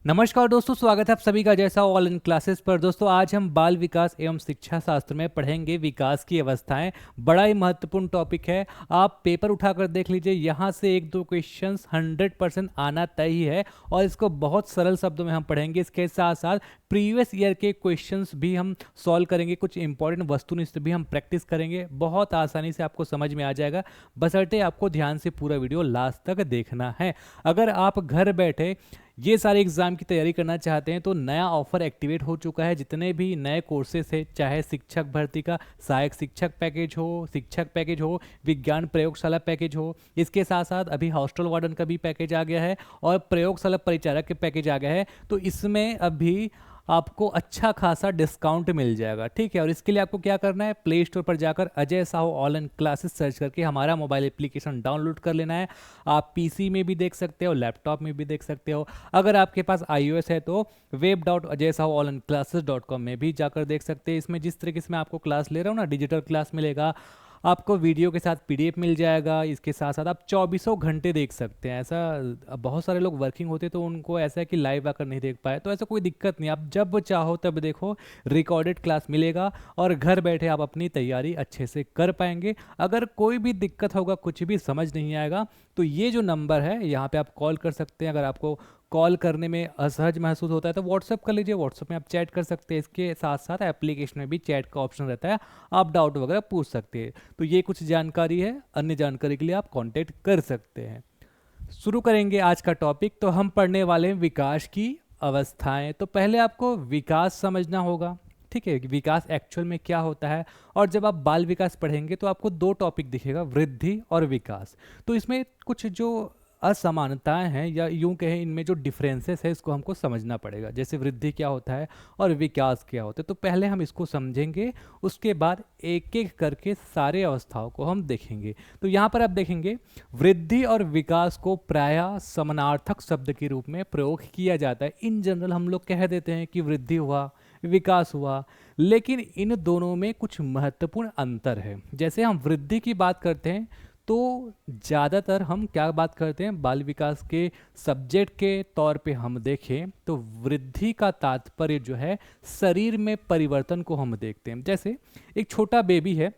नमस्कार दोस्तों, स्वागत है आप सभी का जैसा ऑल इन क्लासेस पर। दोस्तों आज हम बाल विकास एवं शिक्षा शास्त्र में पढ़ेंगे विकास की अवस्थाएं। बड़ा ही महत्वपूर्ण टॉपिक है। आप पेपर उठाकर देख लीजिए, यहाँ से एक दो क्वेश्चंस 100% आना तय ही है और इसको बहुत सरल शब्दों में हम पढ़ेंगे। इसके साथ साथ प्रीवियस ईयर के क्वेश्चंस भी हम सॉल्व करेंगे, कुछ इंपॉर्टेंट वस्तुनिष्ठ भी हम प्रैक्टिस करेंगे। बहुत आसानी से आपको समझ में आ जाएगा, बशर्ते आपको ध्यान से पूरा वीडियो लास्ट तक देखना है। अगर आप घर बैठे ये सारे एग्जाम की तैयारी करना चाहते हैं तो नया ऑफर एक्टिवेट हो चुका है। जितने भी नए कोर्सेस है, चाहे शिक्षक भर्ती का सहायक शिक्षक पैकेज हो, शिक्षक पैकेज हो, विज्ञान प्रयोगशाला पैकेज हो, इसके साथ साथ अभी हॉस्टल वार्डन का भी पैकेज आ गया है और प्रयोगशाला परिचारक के पैकेज आ गया है। तो इसमें अभी आपको अच्छा खासा डिस्काउंट मिल जाएगा, ठीक है। और इसके लिए आपको क्या करना है, प्ले स्टोर पर जाकर Ajay Sahu online classes search करके हमारा मोबाइल एप्लीकेशन डाउनलोड कर लेना है। आप पीसी में भी देख सकते हो, लैपटॉप में भी देख सकते हो। अगर आपके पास iOS है तो web.ajaysahuonlineclasses.com में भी जाकर देख सकते हैं। इसमें जिस तरीके से मैं आपको क्लास ले रहा हूँ ना, डिजिटल क्लास मिलेगा, आपको वीडियो के साथ पीडीएफ मिल जाएगा। इसके साथ साथ आप 24 घंटे देख सकते हैं। ऐसा अब बहुत सारे लोग वर्किंग होते तो उनको ऐसा है कि लाइव आकर नहीं देख पाए, तो ऐसा कोई दिक्कत नहीं, आप जब चाहो तब देखो, रिकॉर्डेड क्लास मिलेगा और घर बैठे आप अपनी तैयारी अच्छे से कर पाएंगे। अगर कोई भी दिक्कत होगा, कुछ भी समझ नहीं आएगा, तो ये जो नंबर है यहाँ पे आप कॉल कर सकते हैं। अगर आपको कॉल करने में असहज महसूस होता है तो व्हाट्सअप कर लीजिए, व्हाट्सअप में आप चैट कर सकते हैं। इसके साथ साथ एप्लीकेशन में भी चैट का ऑप्शन रहता है, आप डाउट वगैरह पूछ सकते हैं। तो ये कुछ जानकारी है, अन्य जानकारी के लिए आप कांटेक्ट कर सकते हैं। शुरू करेंगे आज का टॉपिक। तो हम पढ़ने वाले हैं विकास की अवस्थाएं। तो पहले आपको विकास समझना होगा, ठीक है, विकास एक्चुअल में क्या होता है। और जब आप बाल विकास पढ़ेंगे तो आपको दो टॉपिक दिखेगा, वृद्धि और विकास। तो इसमें कुछ जो असमानताएं हैं या यूं कहें इनमें जो डिफरेंसेस है, इसको हमको समझना पड़ेगा। जैसे वृद्धि क्या होता है और विकास क्या होता है, तो पहले हम इसको समझेंगे, उसके बाद एक एक करके सारे अवस्थाओं को हम देखेंगे। तो यहाँ पर आप देखेंगे वृद्धि और विकास को प्रायः समानार्थक शब्द के रूप में प्रयोग किया जाता है। इन जनरल हम लोग कह देते हैं कि वृद्धि हुआ, विकास हुआ, लेकिन इन दोनों में कुछ महत्वपूर्ण अंतर है। जैसे हम वृद्धि की बात करते हैं तो ज़्यादातर हम क्या बात करते हैं, बाल विकास के सब्जेक्ट के तौर पे हम देखें तो वृद्धि का तात्पर्य जो है शरीर में परिवर्तन को हम देखते हैं। जैसे एक छोटा बेबी है,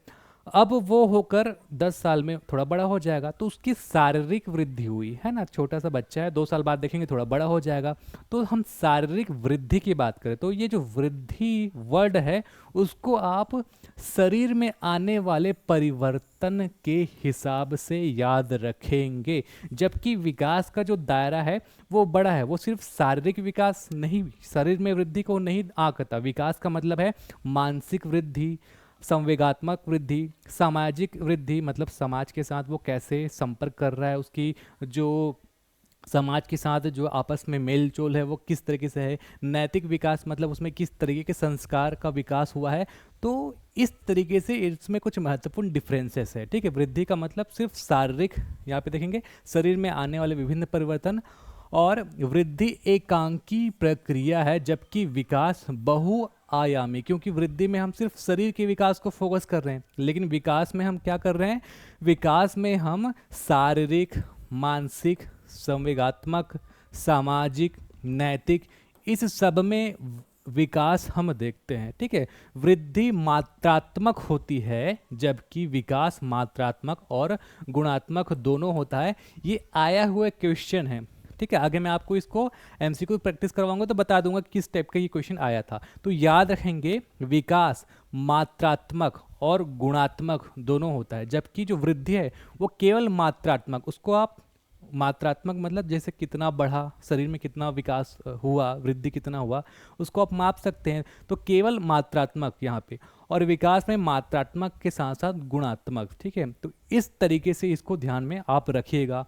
अब वो होकर 10 साल में थोड़ा बड़ा हो जाएगा, तो उसकी शारीरिक वृद्धि हुई है ना। छोटा सा बच्चा है, 2 साल बाद देखेंगे थोड़ा बड़ा हो जाएगा। तो हम शारीरिक वृद्धि की बात करें तो ये जो वृद्धि वर्ड है उसको आप शरीर में आने वाले परिवर्तन के हिसाब से याद रखेंगे। जबकि विकास का जो दायरा है वो बड़ा है, वो सिर्फ शारीरिक विकास नहीं, शरीर में वृद्धि को नहीं आंकता। विकास का मतलब है मानसिक वृद्धि, संवेगात्मक वृद्धि, सामाजिक वृद्धि, मतलब समाज के साथ वो कैसे संपर्क कर रहा है, उसकी जो समाज के साथ जो आपस में मेल जोल है वो किस तरीके से है, नैतिक विकास मतलब उसमें किस तरीके के संस्कार का विकास हुआ है। तो इस तरीके से इसमें कुछ महत्वपूर्ण डिफरेंसेस है, ठीक है। वृद्धि का मतलब सिर्फ शारीरिक, यहाँ पे देखेंगे शरीर में आने वाले विभिन्न परिवर्तन, और वृद्धि एकांकी प्रक्रिया है, जबकि विकास बहुआयामी। क्योंकि वृद्धि में हम सिर्फ शरीर के विकास को फोकस कर रहे हैं, लेकिन विकास में हम क्या कर रहे हैं, विकास में हम शारीरिक, मानसिक, संवेगात्मक, सामाजिक, नैतिक, इस सब में विकास हम देखते हैं, ठीक है। वृद्धि मात्रात्मक होती है जबकि विकास मात्रात्मक और गुणात्मक दोनों होता है। ये आया हुआ क्वेश्चन है, ठीक है। आगे मैं आपको इसको एमसीक्यू प्रैक्टिस करवाऊंगा तो बता दूंगा किस टाइप का ये क्वेश्चन आया था। तो याद रखेंगे विकास मात्रात्मक और गुणात्मक दोनों होता है, जबकि जो वृद्धि है वो केवल मात्रात्मक। उसको आप मात्रात्मक मतलब जैसे कितना बढ़ा, शरीर में कितना विकास हुआ, वृद्धि कितना हुआ, उसको आप माप सकते हैं। तो केवल मात्रात्मक यहाँ पे, और विकास में मात्रात्मक के साथ साथ गुणात्मक, ठीक है। तो इस तरीके से इसको ध्यान में आप रखिएगा।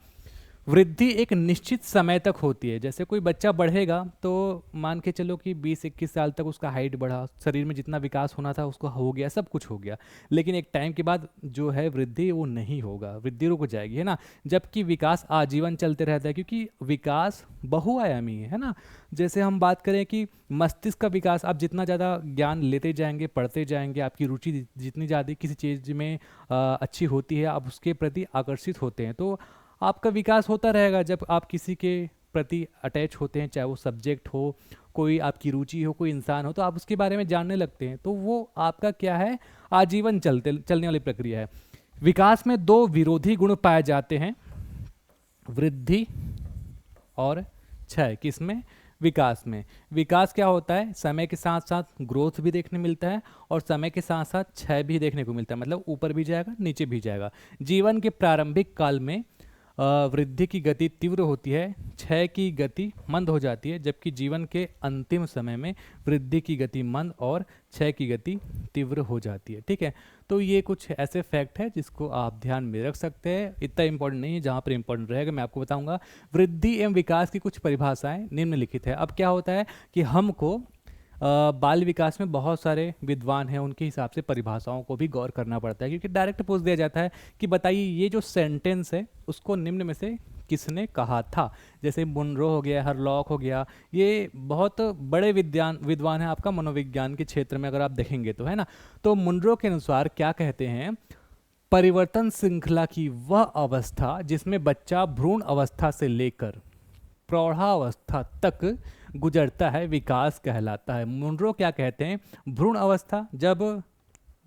वृद्धि एक निश्चित समय तक होती है। जैसे कोई बच्चा बढ़ेगा तो मान के चलो कि 20-21 साल तक उसका हाइट बढ़ा, शरीर में जितना विकास होना था उसको हो गया, सब कुछ हो गया, लेकिन एक टाइम के बाद जो है वृद्धि वो नहीं होगा, वृद्धि रुक जाएगी, है ना। जबकि विकास आजीवन चलते रहता है, क्योंकि विकास बहुआयामी है ना। जैसे हम बात करें कि मस्तिष्क का विकास, आप जितना ज़्यादा ज्ञान लेते जाएंगे, पढ़ते जाएंगे, आपकी रुचि जितनी ज़्यादा किसी चीज़ में अच्छी होती है, आप उसके प्रति आकर्षित होते हैं, तो आपका विकास होता रहेगा। जब आप किसी के प्रति अटैच होते हैं, चाहे वो सब्जेक्ट हो, कोई आपकी रुचि हो, कोई इंसान हो, तो आप उसके बारे में जानने लगते हैं, तो वो आपका क्या है, आजीवन चलने वाली प्रक्रिया है। विकास में दो विरोधी गुण पाए जाते हैं, वृद्धि और क्षय। किसमें? विकास में। विकास क्या होता है? समय के साथ साथ ग्रोथ भी देखने मिलता है और समय के साथ साथ क्षय भी देखने को मिलता है, मतलब ऊपर भी जाएगा नीचे भी जाएगा। जीवन के प्रारंभिक काल में वृद्धि की गति तीव्र होती है, क्षय की गति मंद हो जाती है, जबकि जीवन के अंतिम समय में वृद्धि की गति मंद और क्षय की गति तीव्र हो जाती है। ठीक है, तो ये कुछ ऐसे फैक्ट है जिसको आप ध्यान में रख सकते हैं। इतना इंपॉर्टेंट नहीं है, जहाँ पर इंपॉर्टेंट रहेगा मैं आपको बताऊंगा। वृद्धि एवं विकास की कुछ परिभाषाएं निम्नलिखित है। अब क्या होता है कि हमको बाल विकास में बहुत सारे विद्वान हैं, उनके हिसाब से परिभाषाओं को भी गौर करना पड़ता है, क्योंकि डायरेक्ट पूछ दिया जाता है कि बताइए ये जो सेंटेंस है उसको निम्न में से किसने कहा था। जैसे मुनरो हो गया, हरलॉक हो गया, ये बहुत बड़े विद्वान है आपका मनोविज्ञान के क्षेत्र में, अगर आप देखेंगे तो, है ना। तो मुनरो के अनुसार क्या कहते हैं, परिवर्तन श्रृंखला की वह अवस्था जिसमें बच्चा भ्रूण अवस्था से लेकर प्रौढ़ावस्था तक गुजरता है, विकास कहलाता है। मुनरो क्या कहते हैं, भ्रूण अवस्था, जब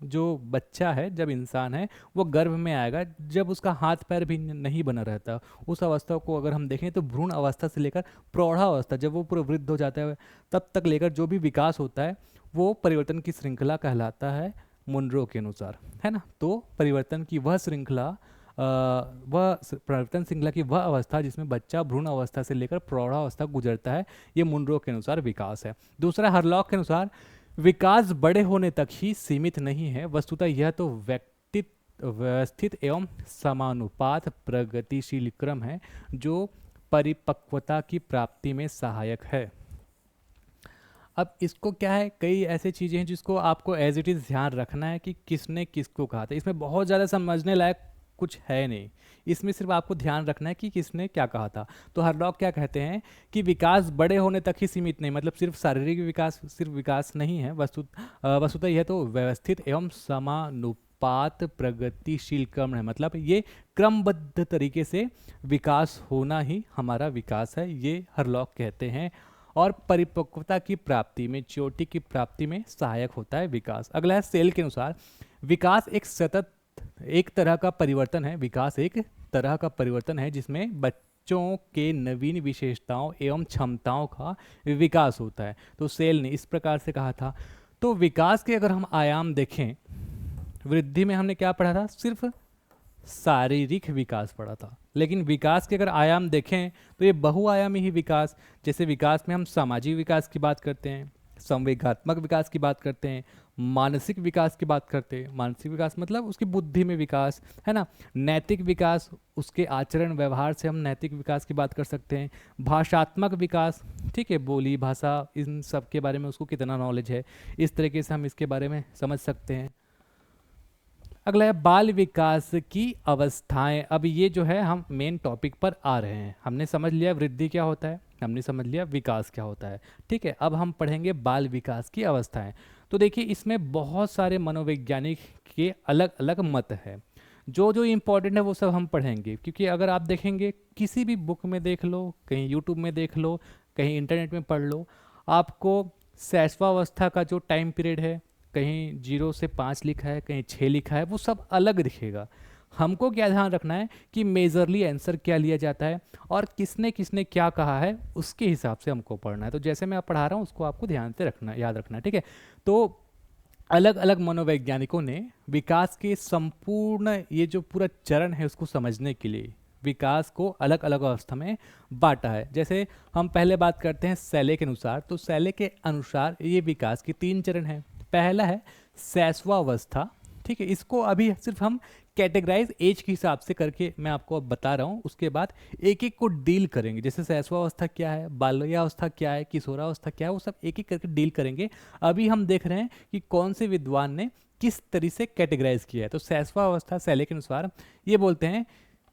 जो बच्चा है, जब इंसान है वो गर्भ में आएगा, जब उसका हाथ पैर भी नहीं बना रहता, उस अवस्था को अगर हम देखें तो भ्रूण अवस्था से लेकर प्रौढ़ावस्था, जब वो पूरा वृद्ध हो जाता है तब तक लेकर जो भी विकास होता है वो परिवर्तन की श्रृंखला कहलाता है मुनरो के अनुसार, है ना। तो परिवर्तन की वह श्रृंखला परिवर्तन श्रृंखला की वह अवस्था जिसमें बच्चा भ्रूण अवस्था से लेकर प्रौढ़ावस्था गुजरता है, ये मुनरो के अनुसार विकास है। दूसरा, हरलॉक के अनुसार विकास बड़े होने तक ही सीमित नहीं है, वस्तुतः यह तो व्यवस्थित एवं समानुपात प्रगतिशील क्रम है जो परिपक्वता की प्राप्ति में सहायक है। अब इसको क्या है, कई ऐसे चीज़ें हैं जिसको आपको एज इट इज़ ध्यान रखना है कि किसने किसको कहा था। इसमें बहुत ज़्यादा समझने लायक कुछ है नहीं, इसमें सिर्फ आपको ध्यान रखना है कि किसने क्या कहा था। तो हरलॉक क्या कहते हैं कि विकास बड़े होने तक ही सीमित नहीं, मतलब सिर्फ शारीरिक विकास सिर्फ विकास नहीं है, वस्तुतः यह तो व्यवस्थित एवं समानुपात प्रगतिशील क्रम है, मतलब ये क्रमबद्ध तरीके से विकास होना ही हमारा विकास है, ये हरलॉक कहते हैं। और परिपक्वता की प्राप्ति में, चोटी की प्राप्ति में सहायक होता है विकास। अगला है सेल के अनुसार, विकास एक तरह का परिवर्तन है, विकास एक तरह का परिवर्तन है जिसमें बच्चों के नवीन विशेषताओं एवं क्षमताओं का विकास होता है। तो सेल ने इस प्रकार से कहा था। तो विकास के अगर हम आयाम देखें, वृद्धि में हमने क्या पढ़ा था, सिर्फ शारीरिक विकास पढ़ा था, लेकिन विकास के अगर आयाम देखें तो ये बहुआयामी ही विकास, जैसे विकास में हम सामाजिक विकास की बात करते हैं, संवेगात्मक विकास की बात करते हैं, मानसिक विकास की बात करते हैं। मानसिक विकास मतलब उसकी बुद्धि में विकास, है ना। नैतिक विकास, उसके आचरण व्यवहार से हम नैतिक विकास की बात कर सकते हैं। भाषात्मक विकास, ठीक है, बोली भाषा इन सब के बारे में उसको कितना नॉलेज है, इस तरीके से हम इसके बारे में समझ सकते हैं। अगला है बाल विकास की अवस्थाएं। अब ये जो है हम मेन टॉपिक पर आ रहे हैं। हमने समझ लिया वृद्धि क्या होता है, हमने समझ लिया विकास क्या होता है, ठीक है। अब हम पढ़ेंगे बाल विकास की अवस्थाएं। तो देखिए इसमें बहुत सारे मनोवैज्ञानिक के अलग अलग मत है, जो जो इम्पोर्टेंट है वो सब हम पढ़ेंगे, क्योंकि अगर आप देखेंगे किसी भी बुक में देख लो, कहीं यूट्यूब में देख लो, कहीं इंटरनेट में पढ़ लो, आपको शैशवावस्था का जो टाइम पीरियड है, कहीं 0 से 5 लिखा है, कहीं 6 लिखा है, वो सब अलग दिखेगा। हमको क्या ध्यान रखना है कि मेजरली आंसर क्या लिया जाता है और किसने किसने क्या कहा है, उसके हिसाब से हमको पढ़ना है। तो जैसे मैं पढ़ा रहा हूँ उसको आपको ध्यान से रखना, याद रखना है, ठीक है। तो अलग अलग मनोवैज्ञानिकों ने विकास के संपूर्ण ये जो पूरा चरण है उसको समझने के लिए विकास को अलग अलग अवस्था में बांटा है। जैसे हम पहले बात करते हैं सैले के अनुसार, तो सैले के अनुसार ये विकास के 3 चरण हैं। पहला है शैशवावस्था, ठीक है, इसको अभी सिर्फ हम कैटेगराइज एज के हिसाब से करके मैं आपको अब बता रहा हूँ, उसके बाद एक एक को डील करेंगे। जैसे शैशवावस्था क्या है, बाल्यावस्था क्या है, किशोरावस्था क्या है, वो सब एक एक करके डील करेंगे। अभी हम देख रहे हैं कि कौन से विद्वान ने किस तरीके से कैटेगराइज किया है। तो शैशवावस्था सैले के अनुसार ये बोलते हैं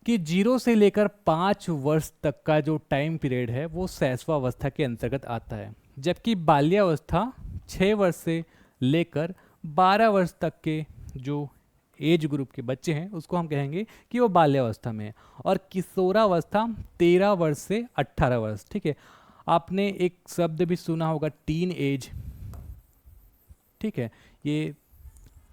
कि 0 से लेकर 5 वर्ष तक का जो टाइम पीरियड है वो शैशवावस्था के अंतर्गत आता है, जबकि बाल्यावस्था 6 वर्ष से लेकर 12 वर्ष तक के जो एज ग्रुप के बच्चे हैं उसको हम कहेंगे कि वो बाल्यावस्था में है। और किशोरावस्था 13 वर्ष से 18 वर्ष, ठीक है। आपने एक शब्द भी सुना होगा टीन एज, ठीक है। ये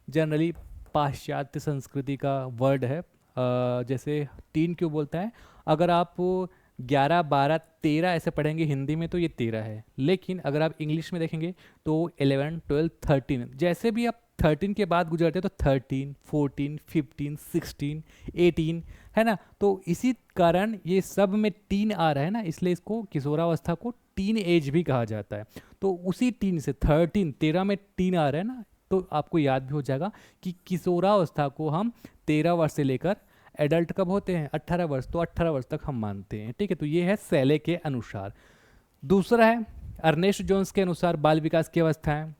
जनरली पाश्चात्य संस्कृति का वर्ड है। जैसे टीन क्यों बोलता है, अगर आप 11 12 13 ऐसे पढ़ेंगे हिंदी में तो ये 13 है, लेकिन अगर आप इंग्लिश में देखेंगे तो 11 12 13, जैसे भी आप 13 के बाद गुजरते हैं तो 13 14 15 16 18, है ना। तो इसी कारण ये सब में टीन आ रहा है ना, इसलिए इसको किशोरावस्था को टीन एज भी कहा जाता है। तो उसी टीन से 13 में टीन आ रहा है ना, तो आपको याद भी हो जाएगा कि किशोरावस्था को हम 13 वर्ष से लेकर एडल्ट कब होते हैं 18 वर्ष, तो 18 वर्ष तक हम मानते हैं, ठीक है। तो ये है सैले के अनुसार। दूसरा है अर्नेस्ट जोन्स के अनुसार बाल विकास की अवस्थाएं।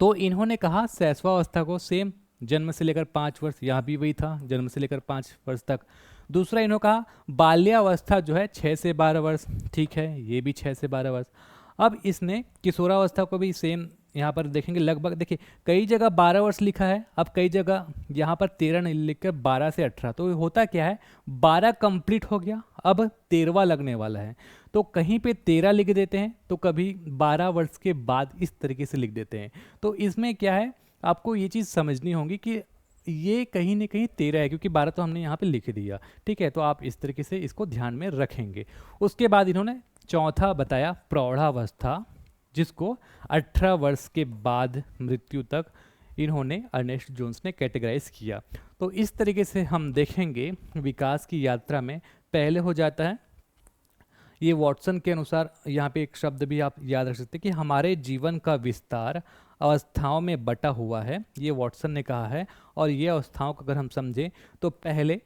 तो इन्होंने कहा शैशवावस्था को सेम जन्म से लेकर 5 वर्ष, यहाँ भी वही था जन्म से लेकर 5 वर्ष तक। दूसरा इन्होंने कहा बाल्यावस्था जो है 6 से 12 वर्ष, ठीक है, ये भी 6 से 12 वर्ष। अब इसने किशोरावस्था को भी सेम यहाँ पर देखेंगे, लगभग देखिए कई जगह 12 वर्ष लिखा है, अब कई जगह यहाँ पर 13 नहीं लिखकर 12 से 18, तो होता क्या है 12 कंप्लीट हो गया, अब 13वां लगने वाला है, तो कहीं पे 13 लिख देते हैं तो कभी 12 वर्ष के बाद इस तरीके से लिख देते हैं। तो इसमें क्या है आपको ये चीज़ समझनी होगी कि ये कहीं ना कहीं 13 है, क्योंकि 12 तो हमने यहाँ पे लिख दिया, ठीक है। तो आप इस तरीके से इसको ध्यान में रखेंगे। उसके बाद इन्होंने चौथा बताया प्रौढ़ावस्था, जिसको 18 वर्ष के बाद मृत्यु तक इन्होंने अर्नेस्ट जोन्स ने कैटेगराइज किया। तो इस तरीके से हम देखेंगे विकास की यात्रा में पहले हो जाता है ये वॉटसन के अनुसार, यहाँ पे एक शब्द भी आप याद रख सकते हैं कि हमारे जीवन का विस्तार अवस्थाओं में बटा हुआ है, ये वॉटसन ने कहा है। और ये अवस्थाओं को अगर हम समझें तो पहले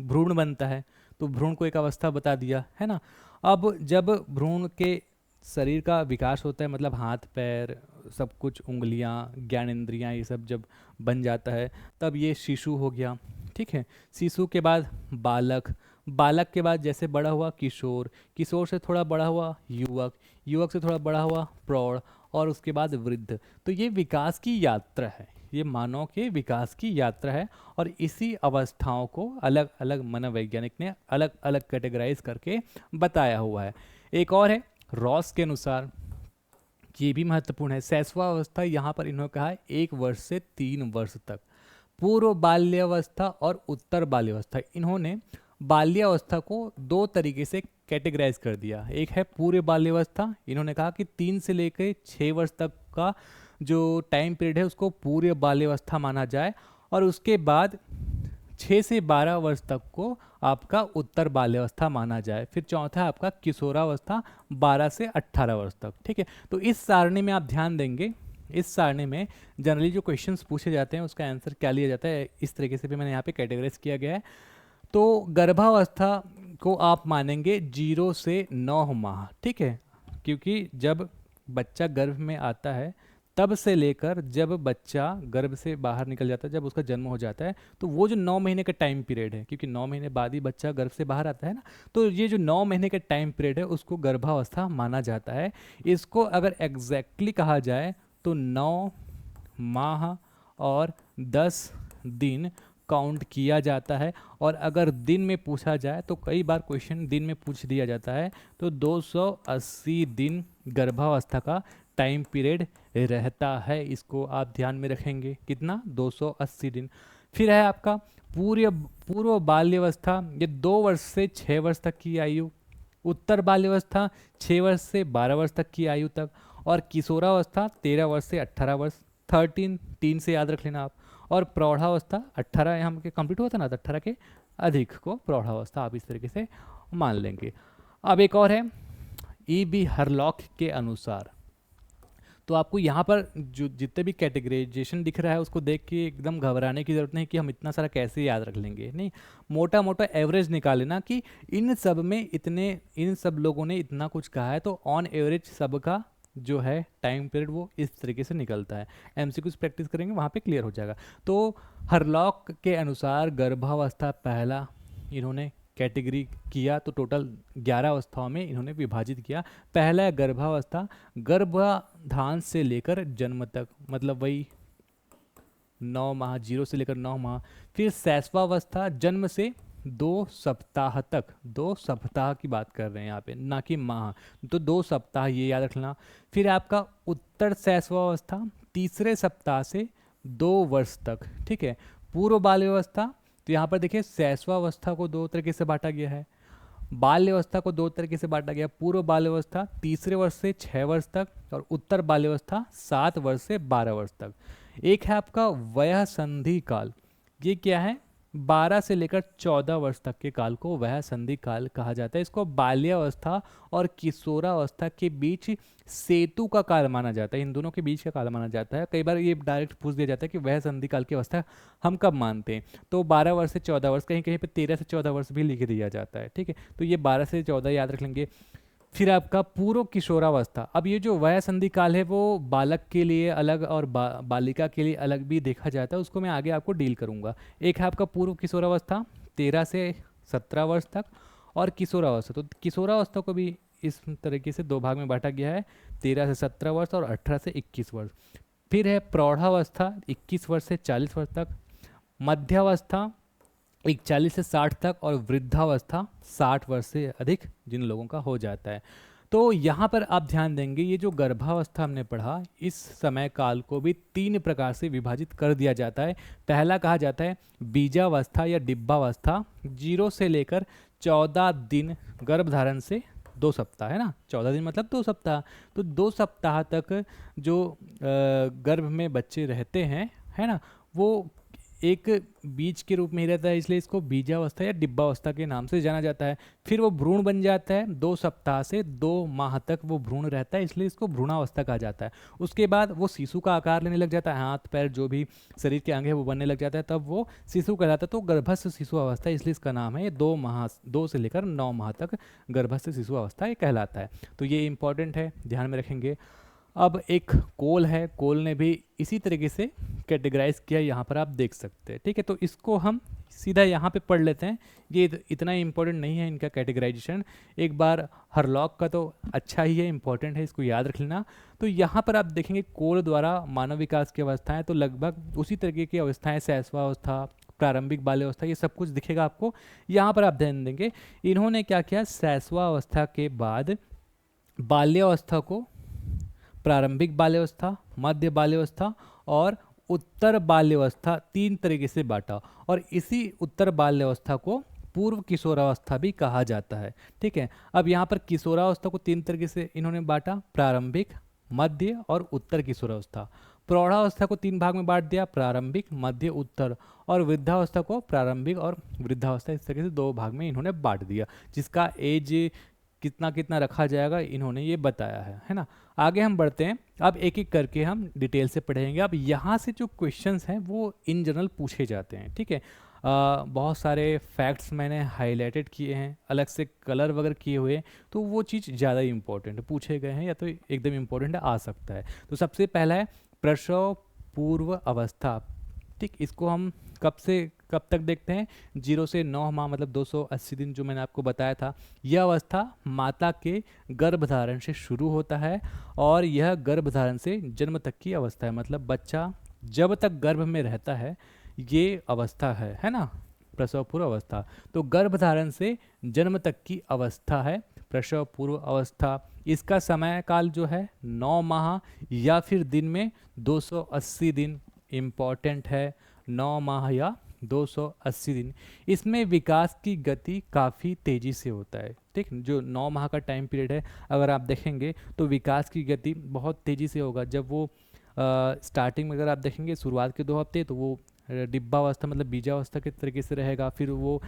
भ्रूण बनता है, तो भ्रूण को एक अवस्था बता दिया है ना। अब जब भ्रूण के शरीर का विकास होता है, मतलब हाथ पैर सब कुछ, उंगलियां, ज्ञानेंद्रियां, ये सब जब बन जाता है तब ये शिशु हो गया, ठीक है। शिशु के बाद बालक, बालक के बाद जैसे बड़ा हुआ किशोर, किशोर से थोड़ा बड़ा हुआ युवक, युवक से थोड़ा बड़ा हुआ प्रौढ़, और उसके बाद वृद्ध। तो ये विकास की यात्रा है, ये मानव के विकास की यात्रा है। और इसी अवस्थाओं को अलग अलग मनोवैज्ञानिक ने अलग अलग कैटेगराइज करके बताया हुआ है। एक और है रॉस के अनुसार, ये भी महत्वपूर्ण है, शैशवावस्था, यहाँ पर इन्होंने कहा है 1 वर्ष से 3 वर्ष तक। पूर्व बाल्यावस्था और उत्तर बाल्यावस्था, इन्होंने बाल्यावस्था को 2 तरीके से कैटेगराइज कर दिया। एक है पूर्व बाल्यावस्था, इन्होंने कहा कि 3 से लेकर 6 वर्ष तक का जो टाइम पीरियड है उसको पूर्व बाल्यावस्था माना जाए, और उसके बाद 6 से 12 वर्ष तक को आपका उत्तर बाल्यावस्था माना जाए। फिर चौथा है आपका किशोरावस्था 12 से 18 वर्ष तक, ठीक है। तो इस सारणी में आप ध्यान देंगे, इस सारणी में जनरली जो क्वेश्चंस पूछे जाते हैं उसका आंसर क्या लिया जाता है, इस तरीके से भी मैंने यहाँ पे कैटेगराइज किया गया है। तो गर्भावस्था को आप मानेंगे 0 से 9 माह, ठीक है, क्योंकि जब बच्चा गर्भ में आता है तब से लेकर जब बच्चा गर्भ से बाहर निकल जाता है, जब उसका जन्म हो जाता है, तो वो जो 9 महीने का टाइम पीरियड है, क्योंकि 9 महीने बाद ही बच्चा गर्भ से बाहर आता है ना, तो ये जो 9 महीने का टाइम पीरियड है उसको गर्भावस्था माना जाता है। इसको अगर एग्जैक्टली कहा जाए तो 9 माह और 10 दिन काउंट किया जाता है। और अगर दिन में पूछा जाए तो कई बार क्वेश्चन दिन में पूछ दिया जाता है, तो 280 दिन गर्भावस्था का टाइम पीरियड रहता है, इसको आप ध्यान में रखेंगे, कितना 280 दिन। फिर है आपका पूर्व बाल्यावस्था, ये 2 वर्ष से 6 वर्ष तक की आयु। उत्तर बाल्यावस्था 6 वर्ष से 12 वर्ष तक की आयु तक। और किशोरावस्था 13 वर्ष से 18 वर्ष, 13 3 से याद रख लेना आप। और प्रौढ़ावस्था 18 यहाँ के कंप्लीट हुआ था ना, तो 18 के अधिक को प्रौढ़ावस्था आप इस तरीके से मान लेंगे। अब एक और है E.B. हरलॉक के अनुसार, तो आपको यहाँ पर जो जितने भी कैटेगराइजेशन दिख रहा है उसको देख के एकदम घबराने की ज़रूरत नहीं कि हम इतना सारा कैसे याद रख लेंगे, नहीं, मोटा मोटा एवरेज निकाल लेना कि इन सब में इन सब लोगों ने इतना कुछ कहा है, तो ऑन एवरेज सबका जो है टाइम पीरियड वो इस तरीके से निकलता है। एमसीक्यूज प्रैक्टिस करेंगे वहाँ पे क्लियर हो जाएगा। तो हरलॉक के अनुसार गर्भावस्था पहला इन्होंने कैटेगरी किया, तो टोटल 11 अवस्थाओं में इन्होंने विभाजित किया। पहला है गर्भावस्था, गर्भाधान से लेकर जन्म तक, मतलब वही 9 माह, 0 से लेकर 9 माह। फिर शैशवावस्था, जन्म से 2 सप्ताह तक, 2 सप्ताह की बात कर रहे हैं यहाँ पे, ना कि माह, तो 2 सप्ताह, ये याद रखना। फिर आपका उत्तर शैशवावस्था, तीसरे सप्ताह से 2 वर्ष तक, ठीक है। पूर्व बाल्यावस्था, तो यहाँ पर देखिए शैशवावस्था को दो तरीके से बांटा गया है, बाल्यावस्था को दो तरीके से बांटा गया। पूर्व बाल्यावस्था तीसरे वर्ष से 6 वर्ष तक, और उत्तर बाल्यावस्था 7 वर्ष से 12 वर्ष तक। एक है आपका वयः संधि काल, ये क्या है, 12 से लेकर 14 वर्ष तक के काल को वयः संधि काल कहा जाता है। इसको बाल्यावस्था और किशोरावस्था के बीच सेतु का काल माना जाता है, इन दोनों के बीच का काल माना जाता है। कई बार ये डायरेक्ट पूछ दिया जाता है कि वह संधि काल की अवस्था हम कब मानते हैं, तो 12 वर्ष से 14 वर्ष, कहीं कहीं पे 13 से 14 वर्ष भी लिख दिया जाता है, ठीक है। तो ये 12 से 14 याद रख लेंगे। फिर आपका पूर्व किशोरावस्था, अब ये जो वय संधि काल है वो बालक के लिए अलग और बालिका के लिए अलग भी देखा जाता है, उसको मैं आगे आपको डील करूंगा। एक है आपका पूर्व किशोरावस्था 13 से 17 वर्ष तक, और किशोरावस्था, तो किशोरावस्था को भी इस तरीके से 2 भाग में बांटा गया है, 13 से 17 वर्ष और 18 से 21 वर्ष। फिर है प्रौढ़ावस्था 21 वर्ष से 40 वर्ष तक, मध्यावस्था 41 से 60 तक, और वृद्धावस्था 60 वर्ष से अधिक जिन लोगों का हो जाता है। तो यहाँ पर आप ध्यान देंगे, ये जो गर्भावस्था हमने पढ़ा, इस समय काल को भी 3 प्रकार से विभाजित कर दिया जाता है। पहला कहा जाता है बीजावस्था या डिब्बावस्था, 0 से लेकर 14 दिन गर्भधारण से 2 सप्ताह, है ना, 14 दिन मतलब 2 सप्ताह, तो 2 सप्ताह तक जो गर्भ में बच्चे रहते हैं, है ना, वो एक बीज के रूप में ही रहता है, इसलिए इसको बीजावस्था या डिब्बावस्था के नाम से जाना जाता है। फिर वो भ्रूण बन जाता है, 2 सप्ताह से 2 माह तक वो भ्रूण रहता है, इसलिए इसको भ्रूणावस्था कहा जाता है। उसके बाद वो शिशु का आकार लेने लग जाता है, हाथ पैर जो भी शरीर के अंग है वो बनने लग जाता है, तब वो शिशु कहलाता है। तो गर्भस्थ शिशु अवस्था, इसलिए इसका नाम है, ये 2 से लेकर 9 माह तक गर्भस्थ शिशु अवस्था ये कहलाता है। तो ये इंपॉर्टेंट है, ध्यान में रखेंगे। अब एक कोल है, कोल ने भी इसी तरीके से कैटेगराइज किया, यहाँ पर आप देख सकते हैं, ठीक है। तो इसको हम सीधा यहाँ पे पढ़ लेते हैं, ये इतना इंपॉर्टेंट नहीं है इनका कैटेगराइजेशन। एक बार हरलॉक का तो अच्छा ही है, इंपॉर्टेंट है, इसको याद रख लेना। तो यहाँ पर आप देखेंगे कोल द्वारा मानव विकास की अवस्थाएं, तो लगभग उसी तरीके की अवस्थाएं, शैशवावस्था, प्रारंभिक बाल्यावस्था, ये सब कुछ दिखेगा आपको। यहाँ पर आप ध्यान देंगे, इन्होंने क्या किया, शैशवावस्था के बाद बाल्यावस्था को प्रारंभिक बाल्यावस्था, मध्य बाल्यावस्था और उत्तर बाल्यावस्था 3 तरीके से बांटा, और इसी उत्तर बाल्यावस्था को पूर्व किशोरावस्था भी कहा जाता है, ठीक है। अब यहाँ पर किशोरावस्था को 3 तरीके से इन्होंने बांटा, प्रारंभिक, मध्य और उत्तर किशोरावस्था। प्रौढ़ावस्था को 3 भाग में बांट दिया, प्रारंभिक, मध्य, उत्तर, और वृद्धावस्था को प्रारंभिक और वृद्धावस्था, इस तरीके से 2 भाग में इन्होंने बांट दिया, जिसका एज कितना कितना रखा जाएगा इन्होंने ये बताया है ना। आगे हम बढ़ते हैं, अब एक एक करके हम डिटेल से पढ़ेंगे। अब यहाँ से जो क्वेश्चंस हैं वो इन जनरल पूछे जाते हैं, ठीक है। बहुत सारे फैक्ट्स मैंने हाईलाइटेड किए हैं, अलग से कलर वगैरह किए हुए हैं, तो वो चीज़ ज़्यादा इंपॉर्टेंट पूछे गए हैं या तो एकदम इम्पोर्टेंट आ सकता है। तो सबसे पहला है प्रसव पूर्व अवस्था, ठीक। इसको हम कब से कब तक देखते हैं, 0 से 9 माह मतलब 280 दिन, जो मैंने आपको बताया था। यह अवस्था माता के गर्भधारण से शुरू होता है, और यह गर्भधारण से जन्म तक की अवस्था है, मतलब बच्चा जब तक गर्भ में रहता है ये अवस्था है ना, प्रसव पूर्व अवस्था। तो गर्भधारण से जन्म तक की अवस्था है प्रसव पूर्व अवस्था। इसका समय काल जो है 9 माह या फिर दिन में 280 दिन, इम्पॉर्टेंट है, 9 माह या 280 दिन। इसमें विकास की गति काफ़ी तेज़ी से होता है, ठीक। जो 9 माह का टाइम पीरियड है, अगर आप देखेंगे तो विकास की गति बहुत तेज़ी से होगा। जब वो स्टार्टिंग में अगर आप देखेंगे शुरुआत के 2 हफ्ते, तो वो डिब्बावस्था मतलब बीजावस्था के तरीके से रहेगा, फिर वो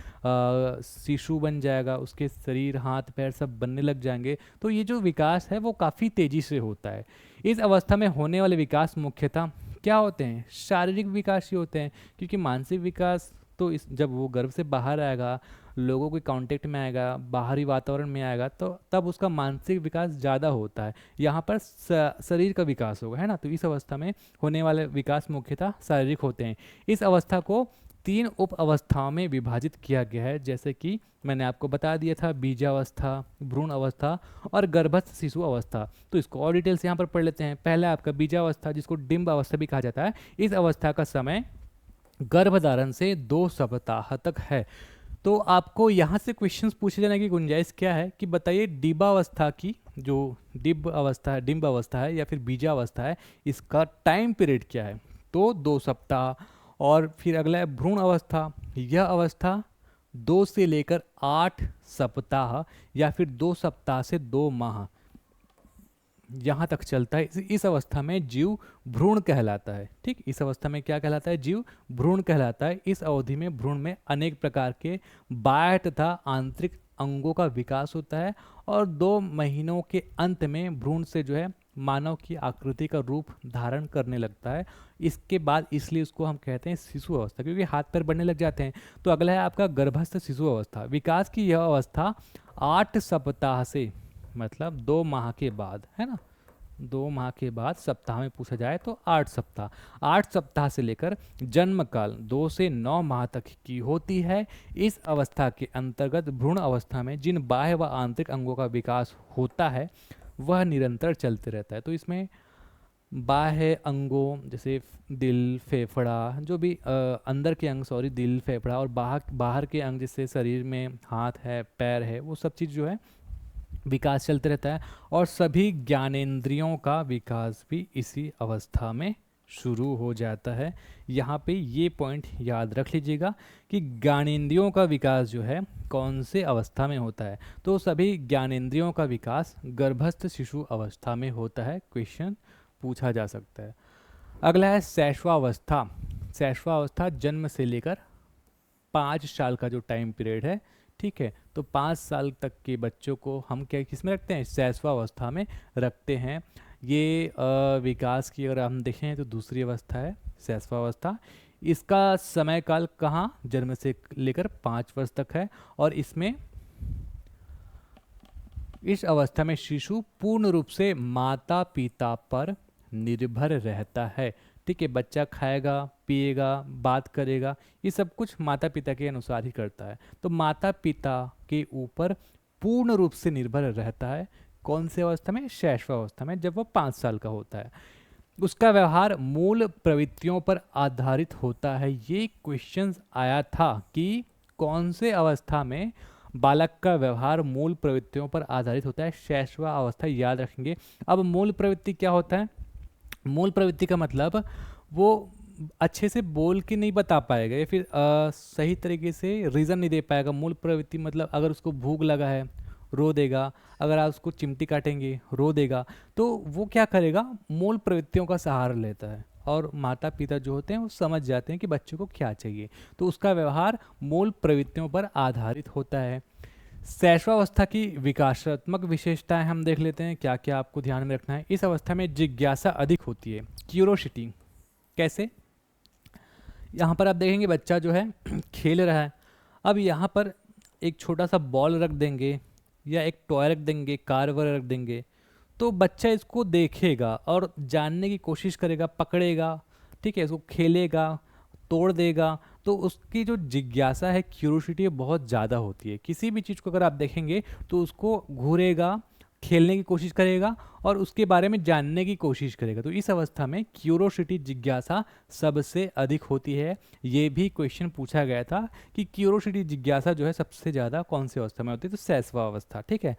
शिशु बन जाएगा, उसके शरीर हाथ पैर सब बनने लग जाएंगे। तो ये जो विकास है वो काफ़ी तेज़ी से होता है। इस अवस्था में होने वाले विकास मुख्यतः क्या होते हैं, शारीरिक विकास ही होते हैं, क्योंकि मानसिक विकास तो इस जब वो गर्भ से बाहर आएगा, लोगों के कांटेक्ट में आएगा, बाहरी वातावरण में आएगा, तो तब उसका मानसिक विकास ज़्यादा होता है। यहाँ पर शरीर का विकास होगा, है ना। तो इस अवस्था में होने वाले विकास मुख्यतः शारीरिक होते हैं। इस अवस्था को 3 उप अवस्थाओं में विभाजित किया गया है, जैसे कि मैंने आपको बता दिया था, बीजावस्था, भ्रूण अवस्था और गर्भस्थ शिशु अवस्था। तो इसको और डिटेल से यहाँ पर पढ़ लेते हैं। पहला आपका बीजावस्था, जिसको डिंब अवस्था भी कहा जाता है। इस अवस्था का समय गर्भधारण से 2 सप्ताह तक है। तो आपको यहाँ से क्वेश्चंस पूछे जाने की गुंजाइश क्या है कि बताइए डिंबावस्था की, जो डिंब अवस्था है या फिर बीजावस्था है, इसका टाइम पीरियड क्या है? तो 2 सप्ताह। और फिर अगला है भ्रूण अवस्था। यह अवस्था 2 से लेकर 8 सप्ताह या फिर 2 सप्ताह से 2 माह यहाँ तक चलता है। इस अवस्था में जीव भ्रूण कहलाता है। ठीक, इस अवस्था में क्या कहलाता है? जीव भ्रूण कहलाता है। इस अवधि में भ्रूण में अनेक प्रकार के बाह्य तथा आंतरिक अंगों का विकास होता है और 2 महीनों के अंत में भ्रूण से जो है मानव की आकृति का रूप धारण करने लगता है। इसके बाद इसलिए उसको हम कहते हैं शिशु अवस्था, क्योंकि हाथ पैर बढ़ने लग जाते हैं। तो अगला है आपका गर्भस्थ शिशु अवस्था। विकास की यह अवस्था 8 सप्ताह से, मतलब 2 माह के बाद, है ना, 2 माह के बाद, सप्ताह में पूछा जाए तो 8 सप्ताह, 8 सप्ताह से लेकर जन्म काल 2 से 9 माह तक की होती है। इस अवस्था के अंतर्गत भ्रूण अवस्था में जिन बाह्य व आंतरिक अंगों का विकास होता है वह निरंतर चलते रहता है। तो इसमें बाह्य अंगों जैसे दिल, फेफड़ा, जो भी अंदर के अंग, दिल, फेफड़ा, और बाहर के अंग जैसे शरीर में हाथ है, पैर है, वो सब चीज़ जो है विकास चलते रहता है। और सभी ज्ञानेंद्रियों का विकास भी इसी अवस्था में शुरू हो जाता है। यहाँ पे ये पॉइंट याद रख लीजिएगा कि ज्ञानेंद्रियों का विकास जो है कौन से अवस्था में होता है? तो सभी ज्ञानेंद्रियों का विकास गर्भस्थ शिशु अवस्था में होता है। क्वेश्चन पूछा जा सकता है। अगला है शैशवावस्था। शैशवावस्था जन्म से लेकर 5 साल का जो टाइम पीरियड है, ठीक है, तो 5 साल तक के बच्चों को हम क्या किस में रखते हैं? शैशवावस्था में रखते हैं। ये विकास की अगर हम देखें तो दूसरी अवस्था है शैशवावस्था। इसका समय काल कहाँ? जन्म से लेकर 5 वर्ष तक है। और इसमें इस अवस्था में शिशु पूर्ण रूप से माता पिता पर निर्भर रहता है। ठीक है, बच्चा खाएगा, पिएगा, बात करेगा, ये सब कुछ माता पिता के अनुसार ही करता है। तो माता पिता के ऊपर पूर्ण रूप से निर्भर रहता है। कौन से अवस्था में? शैशवावस्था में, जब वो 5 साल का होता है। उसका व्यवहार मूल प्रवृत्तियों पर आधारित होता है। ये क्वेश्चन आया था कि कौन से अवस्था में बालक का व्यवहार मूल प्रवृत्तियों पर आधारित होता है? शैशवा अवस्था, याद रखेंगे। अब मूल प्रवृत्ति क्या होता है? मूल प्रवृत्ति का मतलब वो अच्छे से बोल के नहीं बता पाएगा या फिर सही तरीके से रीज़न नहीं दे पाएगा। मूल प्रवृत्ति मतलब अगर उसको भूख लगा है रो देगा, अगर आप उसको चिमटी काटेंगे रो देगा। तो वो क्या करेगा? मूल प्रवृत्तियों का सहारा लेता है और माता पिता जो होते हैं वो समझ जाते हैं कि बच्चे को क्या चाहिए। तो उसका व्यवहार मूल प्रवृत्तियों पर आधारित होता है। शैशवावस्था की विकासात्मक विशेषताएं हम देख लेते हैं, क्या क्या आपको ध्यान में रखना है। इस अवस्था में जिज्ञासा अधिक होती है, क्यूरोसिटी। कैसे? यहाँ पर आप देखेंगे बच्चा जो है खेल रहा है। अब यहाँ पर एक छोटा सा बॉल रख देंगे या एक टॉय रख देंगे, कार वगैरह रख देंगे, तो बच्चा इसको देखेगा और जानने की कोशिश करेगा, पकड़ेगा, ठीक है, इसको खेलेगा, तोड़ देगा। तो उसकी जो जिज्ञासा है, क्यूरोसिटी, बहुत ज़्यादा होती है। किसी भी चीज़ को अगर आप देखेंगे तो उसको घूरेगा, खेलने की कोशिश करेगा और उसके बारे में जानने की कोशिश करेगा। तो इस अवस्था में क्यूरोसिटी, जिज्ञासा सबसे अधिक होती है। ये भी क्वेश्चन पूछा गया था कि क्यूरोसिटी, जिज्ञासा जो है सबसे ज़्यादा कौन सी अवस्था में होती है? तो शैशवा अवस्था। ठीक है।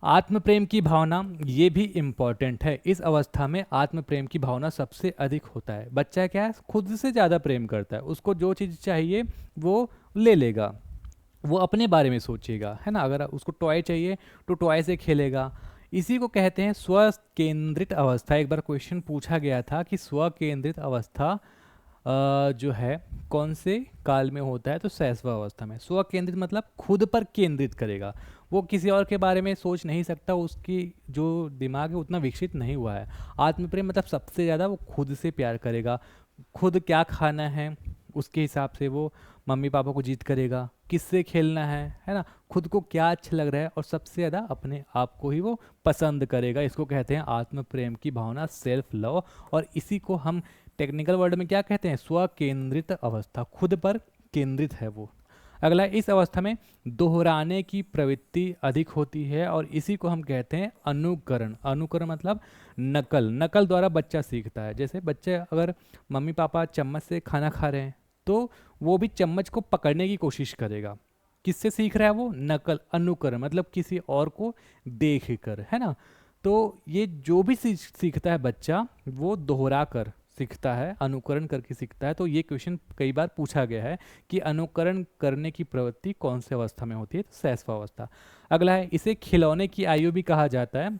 आत्म प्रेम की भावना, ये भी इम्पॉर्टेंट है। इस अवस्था में आत्म प्रेम की भावना सबसे अधिक होता है। बच्चा क्या है? खुद से ज़्यादा प्रेम करता है। उसको जो चीज़ चाहिए वो ले लेगा, वो अपने बारे में सोचेगा, है ना। अगर उसको टॉय चाहिए तो टॉय से खेलेगा। इसी को कहते हैं स्व केंद्रित अवस्था। एक बार क्वेश्चन पूछा गया था कि स्व केंद्रित अवस्था जो है कौन से काल में होता है? तो शैशवा अवस्था में। स्व केंद्रित मतलब खुद पर केंद्रित करेगा, वो किसी और के बारे में सोच नहीं सकता, उसकी जो दिमाग है उतना विकसित नहीं हुआ है। आत्म प्रेम मतलब सबसे ज़्यादा वो खुद से प्यार करेगा, खुद क्या खाना है उसके हिसाब से वो मम्मी पापा को जीत करेगा, किससे खेलना है ना, खुद को क्या अच्छा लग रहा है, और सबसे ज़्यादा अपने आप को ही वो पसंद करेगा। इसको कहते हैं आत्म प्रेम की भावना, सेल्फ लव। और इसी को हम टेक्निकल वर्ड में क्या कहते हैं, स्व केंद्रित अवस्था, खुद पर केंद्रित है वो। अगला, इस अवस्था में दोहराने की प्रवृत्ति अधिक होती है और इसी को हम कहते हैं अनुकरण। अनुकरण मतलब नकल, नकल द्वारा बच्चा सीखता है। जैसे बच्चे अगर मम्मी पापा चम्मच से खाना खा रहे हैं तो वो भी चम्मच को पकड़ने की कोशिश करेगा। किससे सीख रहा है वो, नकल, अनुकरण मतलब किसी और को देख कर, है ना। तो ये जो भी सीखता है बच्चा वो दोहरा कर सीखता है, अनुकरण करके सीखता है। तो ये क्वेश्चन कई बार पूछा गया है कि अनुकरण करने की प्रवृत्ति कौन से अवस्था में होती है, तो शैशवावस्था। अगला है, इसे खिलौने की आयु भी कहा जाता है।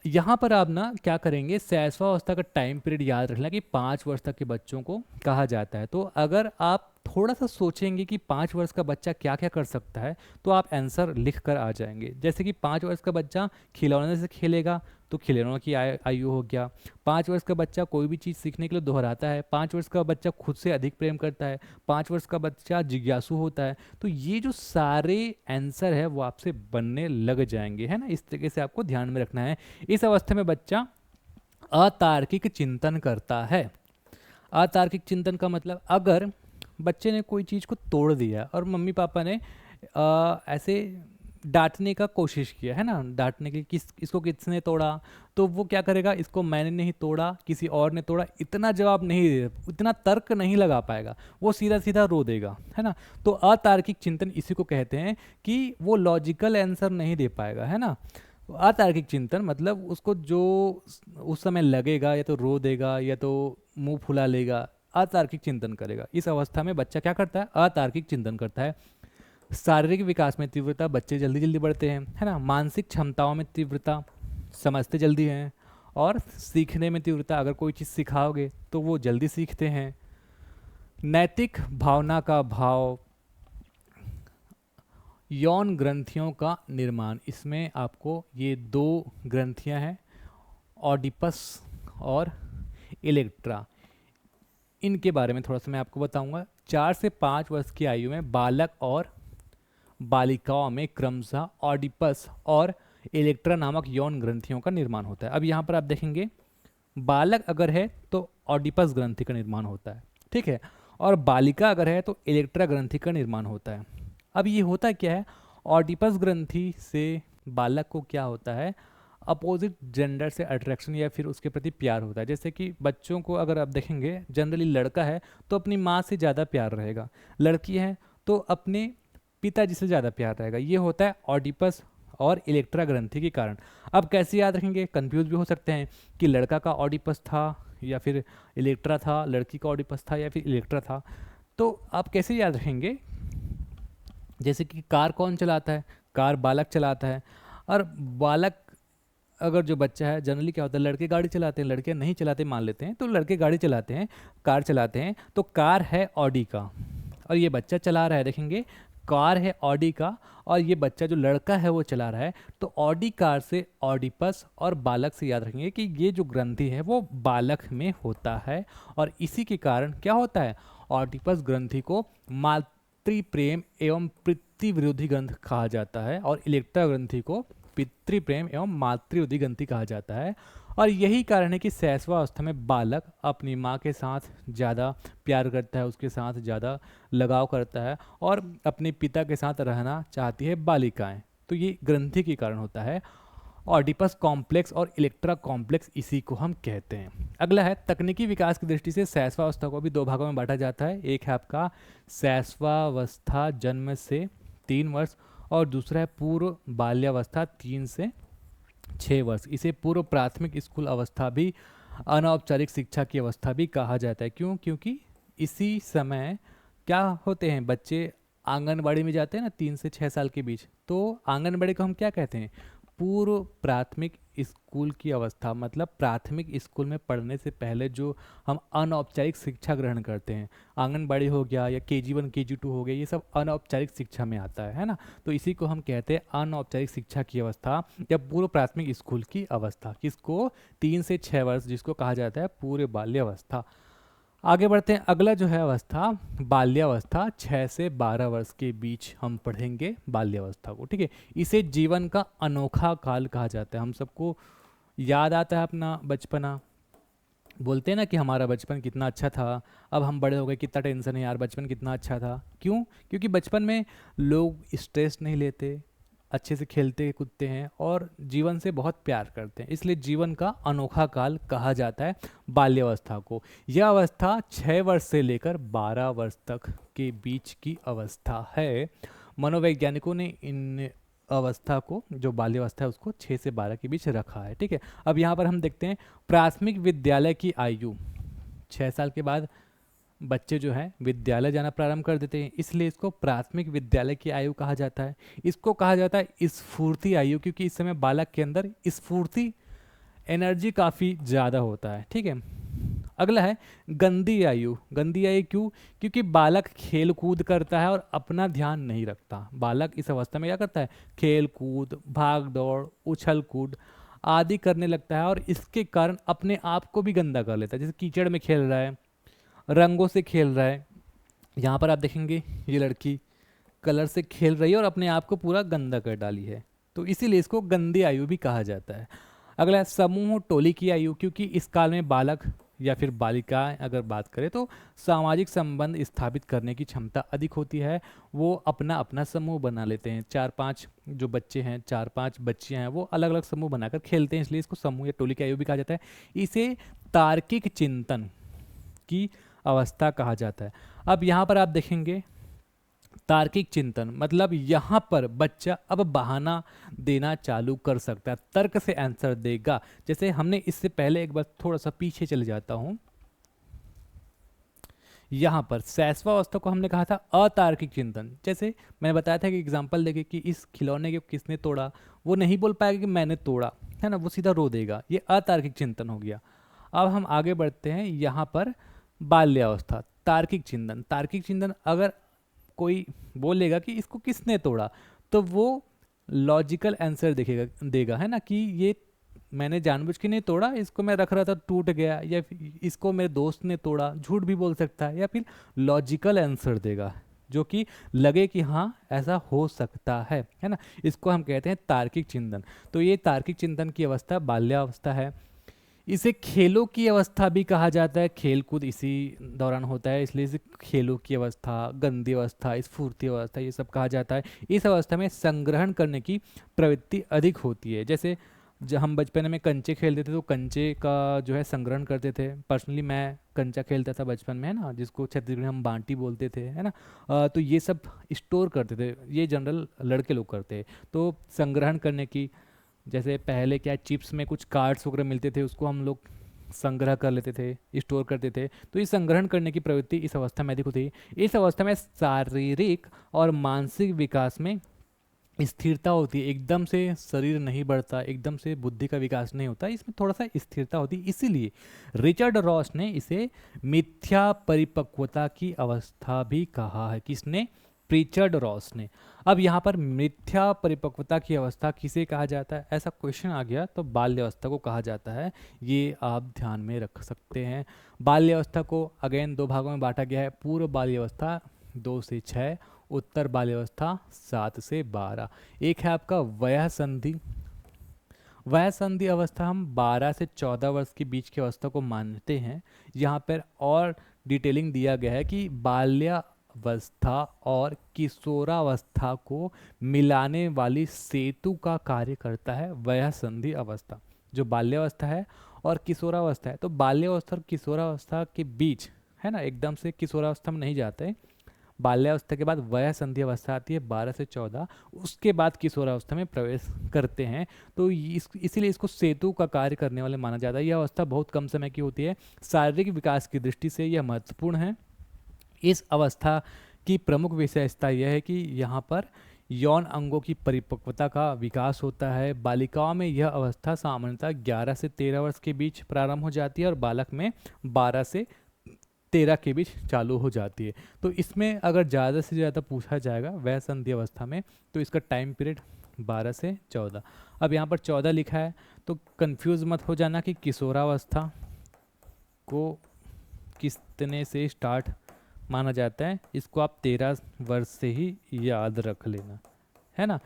यहाँ पर आप ना क्या करेंगे, शैशवावस्था का टाइम पीरियड याद रखना कि 5 वर्ष तक के बच्चों को कहा जाता है। तो अगर आप थोड़ा सा सोचेंगे कि 5 वर्ष का बच्चा क्या क्या कर सकता है तो आप आंसर लिख कर आ जाएंगे। जैसे कि 5 वर्ष का बच्चा खिलौने से खेलेगा तो खिलौनों की आयु हो गया। 5 वर्ष का बच्चा कोई भी चीज़ सीखने के लिए दोहराता है। 5 वर्ष का बच्चा खुद से अधिक प्रेम करता है। 5 वर्ष का बच्चा जिज्ञासु होता है। तो ये जो सारे आंसर है वो आपसे बनने लग जाएंगे, है ना। इस तरीके से आपको ध्यान में रखना है। इस अवस्था में बच्चा अतार्किक चिंतन करता है। अतार्किक चिंतन का मतलब, अगर बच्चे ने कोई चीज़ को तोड़ दिया और मम्मी पापा ने ऐसे डांटने का कोशिश किया, है ना, डांटने के इसको किसने तोड़ा, तो वो क्या करेगा, इसको मैंने नहीं तोड़ा किसी और ने तोड़ा, इतना जवाब नहीं दे, इतना तर्क नहीं लगा पाएगा, वो सीधा सीधा रो देगा, है ना। तो अतार्किक चिंतन इसी को कहते हैं कि वो लॉजिकल आंसर नहीं दे पाएगा, है ना। अतार्किक चिंतन मतलब उसको जो उस समय लगेगा या तो रो देगा या तो मुंह फुला लेगा, अतार्किक चिंतन करेगा। इस अवस्था में बच्चा क्या करता है, अतार्किक चिंतन करता है। शारीरिक विकास में तीव्रता, बच्चे जल्दी जल्दी बढ़ते हैं, है ना। मानसिक क्षमताओं में तीव्रता, समझते जल्दी हैं। और सीखने में तीव्रता, अगर कोई चीज़ सिखाओगे तो वो जल्दी सीखते हैं। नैतिक भावना का भाव, यौन ग्रंथियों का निर्माण, इसमें आपको ये 2 ग्रंथियां हैं, ऑडिपस और इलेक्ट्रा, इनके बारे में थोड़ा सा मैं आपको बताऊंगा। 4 से 5 वर्ष की आयु में बालक और बालिकाओं में क्रमशः ऑडिपस और इलेक्ट्रा नामक यौन ग्रंथियों का निर्माण होता है। अब यहाँ पर आप देखेंगे, बालक अगर है तो ऑडिपस ग्रंथि का निर्माण होता है, ठीक है, और बालिका अगर है तो इलेक्ट्रा ग्रंथि का निर्माण होता है। अब ये होता क्या है, ऑडिपस ग्रंथि से बालक को क्या होता है, अपोजिट जेंडर से अट्रैक्शन या फिर उसके प्रति प्यार होता है। जैसे कि बच्चों को अगर आप देखेंगे, जनरली लड़का है तो अपनी माँ से ज़्यादा प्यार रहेगा, लड़की है तो अपने पिताजी से ज़्यादा प्यार रहेगा। ये होता है ऑडिपस और इलेक्ट्रा ग्रंथि के कारण। अब कैसे याद रखेंगे, कंफ्यूज भी हो सकते हैं कि लड़का का ऑडिपस था या फिर इलेक्ट्रा था, लड़की का ऑडिपस था या फिर इलेक्ट्रा था। तो आप कैसे याद रखेंगे, जैसे कि कार कौन चलाता है, कार बालक चलाता है। और बालक अगर जो बच्चा है, जनरली क्या होता है, लड़के गाड़ी चलाते हैं, लड़के नहीं चलाते मान लेते हैं, तो लड़के गाड़ी चलाते हैं, कार चलाते हैं, तो कार है ऑडी का और ये बच्चा चला रहा है, देखेंगे कार है ऑडी का और ये बच्चा जो लड़का है वो चला रहा है। तो ऑडी कार से ऑडिपस और बालक से याद रखेंगे कि ये जो ग्रंथि है वो बालक में होता है और इसी के कारण क्या होता है, ऑडिपस ग्रंथि को मातृ प्रेम एवं पितृ विरोधी ग्रंथ कहा जाता है और इलेक्ट्रा ग्रंथि को पितृ प्रेम एवं मातृ विरोधी ग्रंथि कहा जाता है। और यही कारण है कि शैशवावस्था में बालक अपनी माँ के साथ ज़्यादा प्यार करता है, उसके साथ ज़्यादा लगाव करता है और अपने पिता के साथ रहना चाहती है बालिकाएं। तो ये ग्रंथि के कारण होता है। ऑडिपस कॉम्प्लेक्स और इलेक्ट्रा कॉम्प्लेक्स इसी को हम कहते हैं। अगला है, तकनीकी विकास की दृष्टि से शैशवावस्था को भी 2 भागों में बांटा जाता है। एक है आपका शैशवावस्था जन्म से 3 वर्ष और दूसरा है पूर्व बाल्यावस्था 3 से 6 वर्ष। इसे पूर्व प्राथमिक स्कूल अवस्था भी, अनौपचारिक शिक्षा की अवस्था भी कहा जाता है। क्यों? क्योंकि इसी समय क्या होते हैं, बच्चे आंगनबाड़ी में जाते हैं ना 3 से 6 साल के बीच, तो आंगनबाड़ी को हम क्या कहते हैं, पूर्व प्राथमिक स्कूल की अवस्था, मतलब प्राथमिक स्कूल में पढ़ने से पहले जो हम अनौपचारिक शिक्षा ग्रहण करते हैं, आंगनबाड़ी हो गया या KG1 KG2 हो गया, ये सब अनौपचारिक शिक्षा में आता है ना। तो इसी को हम कहते हैं अनौपचारिक शिक्षा की अवस्था या पूर्व प्राथमिक स्कूल की अवस्था, किसको, 3 से 6 वर्ष, जिसको कहा जाता है पूर्व बाल्यावस्था। आगे बढ़ते हैं, अगला जो है अवस्था बाल्यावस्था, 6 से 12 वर्ष के बीच हम पढ़ेंगे बाल्यावस्था को, ठीक है। इसे जीवन का अनोखा काल कहा जाता है। हम सबको याद आता है अपना बचपना, बोलते हैं ना कि हमारा बचपन कितना अच्छा था, अब हम बड़े हो गए कितना टेंशन है यार, बचपन कितना अच्छा था। क्यों? क्योंकि बचपन में लोग स्ट्रेस नहीं लेते, अच्छे से खेलते कूदते हैं और जीवन से बहुत प्यार करते हैं, इसलिए जीवन का अनोखा काल कहा जाता है बाल्यावस्था को। यह अवस्था 6 वर्ष से लेकर 12 वर्ष तक के बीच की अवस्था है। मनोवैज्ञानिकों ने इन अवस्था को, जो बाल्यावस्था है, उसको 6 से 12 के बीच रखा है। ठीक है, अब यहाँ पर हम देखते हैं प्राथमिक विद्यालय की आयु। 6 साल के बाद बच्चे जो हैं विद्यालय जाना प्रारंभ कर देते हैं, इसलिए इसको प्राथमिक विद्यालय की आयु कहा जाता है। इसको कहा जाता है स्फूर्ति आयु, क्योंकि इस समय बालक के अंदर स्फूर्ति, एनर्जी काफ़ी ज़्यादा होता है। ठीक है, अगला है गंदी आयु। गंदी आयु क्यों? क्योंकि बालक खेल कूद करता है और अपना ध्यान नहीं रखता। बालक इस अवस्था में क्या करता है? खेल कूद, भाग दौड़, उछल कूद आदि करने लगता है और इसके कारण अपने आप को भी गंदा कर लेता है। जैसे कीचड़ में खेल रहा है, रंगों से खेल रहा है। यहाँ पर आप देखेंगे ये लड़की कलर से खेल रही है और अपने आप को पूरा गंदा कर डाली है, तो इसीलिए इसको गंदी आयु भी कहा जाता है। अगला है समूह टोली की आयु, क्योंकि इस काल में बालक या फिर बालिकाएं अगर बात करें तो सामाजिक संबंध स्थापित करने की क्षमता अधिक होती है। वो अपना अपना समूह बना लेते हैं। 4-5 जो बच्चे हैं, 4-5 बच्चियां हैं, वो अलग अलग समूह बनाकर खेलते हैं, इसलिए इसको समूह या टोली की आयु भी कहा जाता है। इसे तार्किक चिंतन की अवस्था कहा जाता है। अब यहाँ पर आप देखेंगे तार्किक चिंतन मतलब यहाँ पर बच्चा अब बहाना देना चालू कर सकता है, तर्क से आंसर देगा। जैसे हमने इससे पहले एक बार थोड़ा सा पीछे चले जाता हूँ, यहाँ पर शैशवावस्था को हमने कहा था अतार्किक चिंतन। जैसे मैंने बताया था कि एग्जाम्पल देके कि इस खिलौने को किसने तोड़ा, वो नहीं बोल पाएगा कि मैंने तोड़ा, है ना, वो सीधा रो देगा। ये अतार्किक चिंतन हो गया। अब हम आगे बढ़ते हैं, यहाँ पर बाल्यावस्था, तार्किक चिंतन। तार्किक चिंतन अगर कोई बोलेगा कि इसको किसने तोड़ा, तो वो लॉजिकल आंसर देखेगा देगा, है ना, कि ये मैंने जानबूझ के नहीं तोड़ा, इसको मैं रख रहा था टूट गया, या फिर इसको मेरे दोस्त ने तोड़ा, झूठ भी बोल सकता है, या फिर लॉजिकल आंसर देगा जो कि लगे कि हाँ ऐसा हो सकता है ना। इसको हम कहते हैं तार्किक चिंतन। तो ये तार्किक चिंतन की अवस्था बाल्यावस्था है। इसे खेलों की अवस्था भी कहा जाता है, खेल कूद इसी दौरान होता है, इसलिए इसे खेलों की अवस्था, गंदी अवस्था, स्फूर्ति अवस्था, ये सब कहा जाता है। इस अवस्था में संग्रहण करने की प्रवृत्ति अधिक होती है। जैसे जब हम बचपन में कंचे खेलते थे तो कंचे का जो है संग्रहण करते थे। पर्सनली मैं कंचा खेलता था बचपन में, है ना, जिसको छत्तीसगढ़ी में हम बांटी बोलते थे, है ना। तो ये सब स्टोर करते थे, ये जनरल लड़के लोग करते हैं। तो संग्रहण करने की, जैसे पहले क्या चिप्स में कुछ कार्ड्स वगैरह मिलते थे, उसको हम लोग संग्रह कर लेते थे, स्टोर करते थे। तो इस संग्रहण करने की प्रवृत्ति इस अवस्था में अधिक होती है। इस अवस्था में शारीरिक और मानसिक विकास में स्थिरता होती है। एकदम से शरीर नहीं बढ़ता, एकदम से बुद्धि का विकास नहीं होता, इसमें थोड़ा सा स्थिरता होती है। इसीलिए रिचर्ड रॉस ने इसे मिथ्या परिपक्वता की अवस्था भी कहा है। किसने? रिचर्ड रॉस ने। अब यहाँ पर मिथ्या परिपक्वता की अवस्था किसे कहा जाता है, ऐसा क्वेश्चन आ गया तो बाल्यावस्था को कहा जाता है। ये आप ध्यान में रख सकते हैं। बाल्यावस्था को अगेन 2 भागों में बांटा गया है। पूर्व बाल्यावस्था 2 से 6, उत्तर बाल्यावस्था 7 से 12। एक है आपका वयः संधि। वयः संधि अवस्था हम 12 से 14 वर्ष के बीच की अवस्था को मानते हैं। यहाँ पर और डिटेलिंग दिया गया है कि बाल्यावस्था और किशोरावस्था को मिलाने वाली सेतु का कार्य करता है वयः संधि अवस्था। जो बाल्यावस्था है और किशोरावस्था है, तो बाल्यावस्था और किशोरावस्था के बीच, है ना, एकदम से किशोरावस्था में नहीं जाते। बाल्यावस्था के बाद वयः संधि अवस्था आती है 12 से 14, उसके बाद किशोरावस्था में प्रवेश करते हैं। तो इसीलिए इसको सेतु का कार्य करने वाले माना जाता है। यह अवस्था बहुत कम समय की होती है। शारीरिक विकास की दृष्टि से यह महत्वपूर्ण है। इस अवस्था की प्रमुख विशेषता यह है कि यहाँ पर यौन अंगों की परिपक्वता का विकास होता है। बालिकाओं में यह अवस्था सामान्यतः 11 से 13 वर्ष के बीच प्रारंभ हो जाती है और बालक में 12 से 13 के बीच चालू हो जाती है। तो इसमें अगर ज़्यादा से ज़्यादा पूछा जाएगा वह संधि अवस्था में, तो इसका टाइम पीरियड 12 से 14। अब यहाँ पर 14 लिखा है तो कंफ्यूज मत हो जाना कि किशोरावस्था को कितने से स्टार्ट माना जाता है। इसको आप 13 वर्ष से ही याद रख लेना, है ना,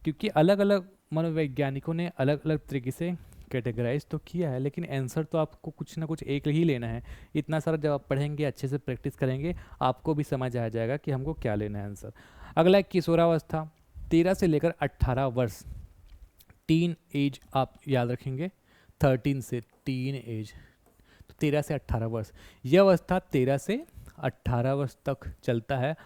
क्योंकि अलग अलग मनोवैज्ञानिकों ने अलग अलग तरीके से कैटेगराइज तो किया है, लेकिन आंसर तो आपको कुछ ना कुछ एक ही लेना है। इतना सारा जब आप पढ़ेंगे, अच्छे से प्रैक्टिस करेंगे, आपको भी समझ आ जाएगा कि हमको क्या लेना है आंसर। अगला है किशोरावस्था, 13 से लेकर 18 वर्ष। टीन एज आप याद रखेंगे, 13 से टीन एज, तो 13 से 18 वर्ष। यह अवस्था 13 से 18 वर्ष तक चलता है।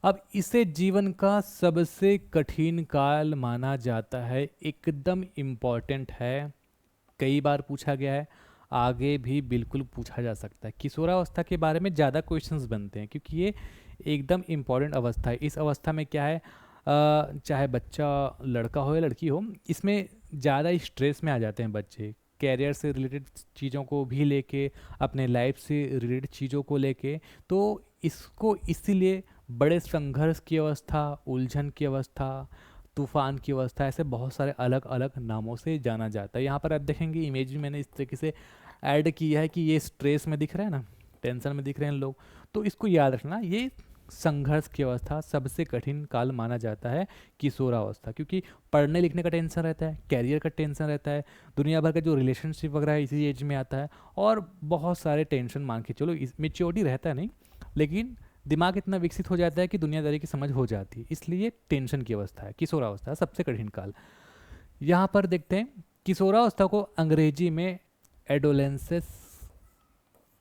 अब इसे जीवन का सबसे कठिन काल माना जाता है, एकदम इम्पॉर्टेंट है, कई बार पूछा गया है, आगे भी बिल्कुल पूछा जा सकता है। किशोरावस्था के बारे में ज़्यादा क्वेश्चंस बनते हैं क्योंकि ये एकदम इम्पॉर्टेंट अवस्था है। इस अवस्था में क्या है, चाहे बच्चा लड़का हो या लड़की हो, इसमें ज़्यादा स्ट्रेस में आ जाते हैं बच्चे, कैरियर से रिलेटेड चीज़ों को भी लेके, अपने लाइफ से रिलेटेड चीज़ों को लेके। तो इसको इसीलिए बड़े संघर्ष की अवस्था, उलझन की अवस्था, तूफान की अवस्था, ऐसे बहुत सारे अलग अलग नामों से जाना जाता है। यहाँ पर आप देखेंगे इमेज भी मैंने इस तरीके से ऐड किया है कि ये स्ट्रेस में दिख रहा है ना, टेंशन में दिख रहे हैं लोग, तो इसको याद रखना, ये संघर्ष की अवस्था, सबसे कठिन काल माना जाता है किशोरावस्था, क्योंकि पढ़ने लिखने का टेंशन रहता है, कैरियर का टेंशन रहता है, दुनिया भर का जो रिलेशनशिप वगैरह है इसी एज में आता है, और बहुत सारे टेंशन मान के चलो, इस मेच्योरिटी रहता है नहीं, लेकिन दिमाग इतना विकसित हो जाता है कि दुनियादारी की समझ हो जाती है, इसलिए टेंशन की अवस्था है किशोरावस्था, सबसे कठिन काल। यहाँ पर देखते हैं किशोरावस्था को अंग्रेजी में एडोलेंसेस,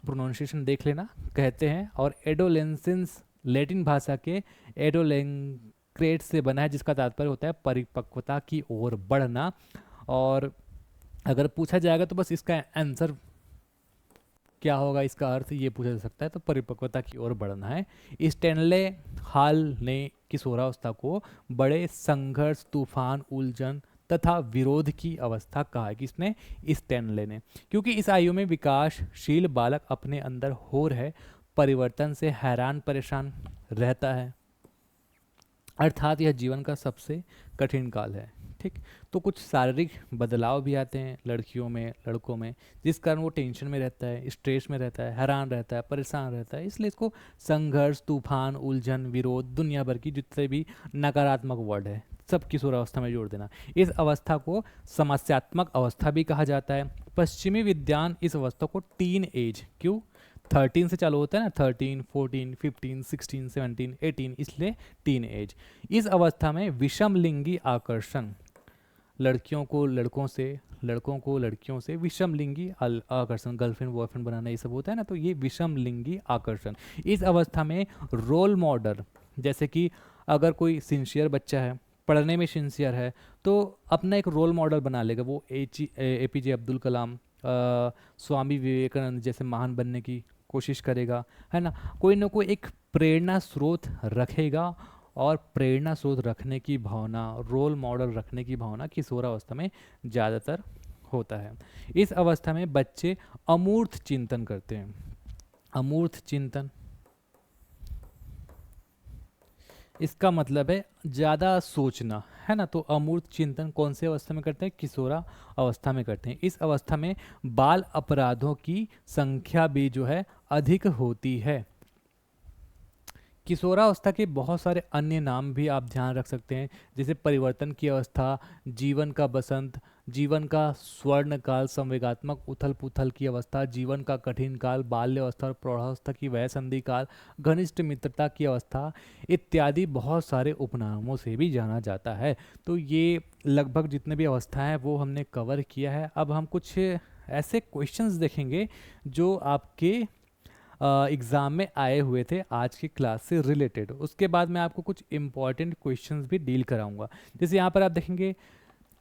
प्रोनाउंसिएशन देख लेना, कहते हैं, और एडोलेंसेंस लैटिन भाषा के एडोलेंक्रेट से बना है, जिसका तात्पर्य होता है परिपक्वता की ओर बढ़ना। और अगर पूछा जाएगा तो बस इसका आंसर क्या होगा, इसका अर्थ ये पूछा जा सकता है, तो परिपक्वता की ओर बढ़ना है। स्टैनले हॉल ने किशोरावस्था को बड़े संघर्ष, तूफान, उलझन तथा विरोध की अवस्था कहा है। किसने? स्टैनले ने। क्योंकि इस आयु में विकासशील बालक अपने अंदर हो रहे परिवर्तन से हैरान परेशान रहता है, अर्थात यह जीवन का सबसे कठिन काल है। ठीक, तो कुछ शारीरिक बदलाव भी आते हैं लड़कियों में, लड़कों में, जिस कारण वो टेंशन में रहता है, स्ट्रेस में रहता है, हैरान रहता है, परेशान रहता है, इसलिए इसको संघर्ष, तूफान, उलझन, विरोध, दुनिया भर की जितने भी नकारात्मक वर्ड है सब किशोरावस्था में जोड़ देना। इस अवस्था को समस्यात्मक अवस्था भी कहा जाता है। पश्चिमी विद्वान इस अवस्था को टीन एज, क्यों 13 से चालू होता है ना, 13, 14, 15, 16, 17, 18, इसलिए टीन एज। इस अवस्था में विषम लिंगी आकर्षण, लड़कियों को लड़कों से, लड़कों को लड़कियों से विषम लिंगी आकर्षण, गर्लफ्रेंड बॉयफ्रेंड बनाना, ये सब होता है ना, तो ये विषम लिंगी आकर्षण। इस अवस्था में रोल मॉडल, जैसे कि अगर कोई सिंसियर बच्चा है, पढ़ने में सिंसियर है, तो अपना एक रोल मॉडल बना लेगा, वो APJ अब्दुल कलाम, स्वामी विवेकानंद जैसे महान बनने की कोशिश करेगा, है ना, कोई ना कोई एक प्रेरणा स्रोत रखेगा, और प्रेरणा स्रोत रखने की भावना, रोल मॉडल रखने की भावना किशोरावस्था में ज़्यादातर होता है। इस अवस्था में बच्चे अमूर्त चिंतन करते हैं। अमूर्त चिंतन, इसका मतलब है ज़्यादा सोचना, है ना, तो अमूर्त चिंतन कौन से अवस्था में करते हैं? किशोरा अवस्था में करते हैं। इस अवस्था में बाल अपराधों की संख्या भी जो है अधिक होती है। किशोरावस्था के बहुत सारे अन्य नाम भी आप ध्यान रख सकते हैं, जैसे परिवर्तन की अवस्था, जीवन का बसंत, जीवन का स्वर्ण काल, संवेगात्मक उथल पुथल की अवस्था, जीवन का कठिन काल, बाल्यावस्था और प्रौढ़ावस्था की वय संधि काल, घनिष्ठ मित्रता की अवस्था इत्यादि बहुत सारे उपनामों से भी जाना जाता है। तो ये लगभग जितने भी अवस्था हैं वो हमने कवर किया है। अब हम कुछ ऐसे क्वेश्चंस देखेंगे जो आपके एग्ज़ाम में आए हुए थे आज की क्लास से रिलेटेड। उसके बाद मैं आपको कुछ इंपॉर्टेंट क्वेश्चंस भी डील कराऊंगा। जैसे यहाँ पर आप देखेंगे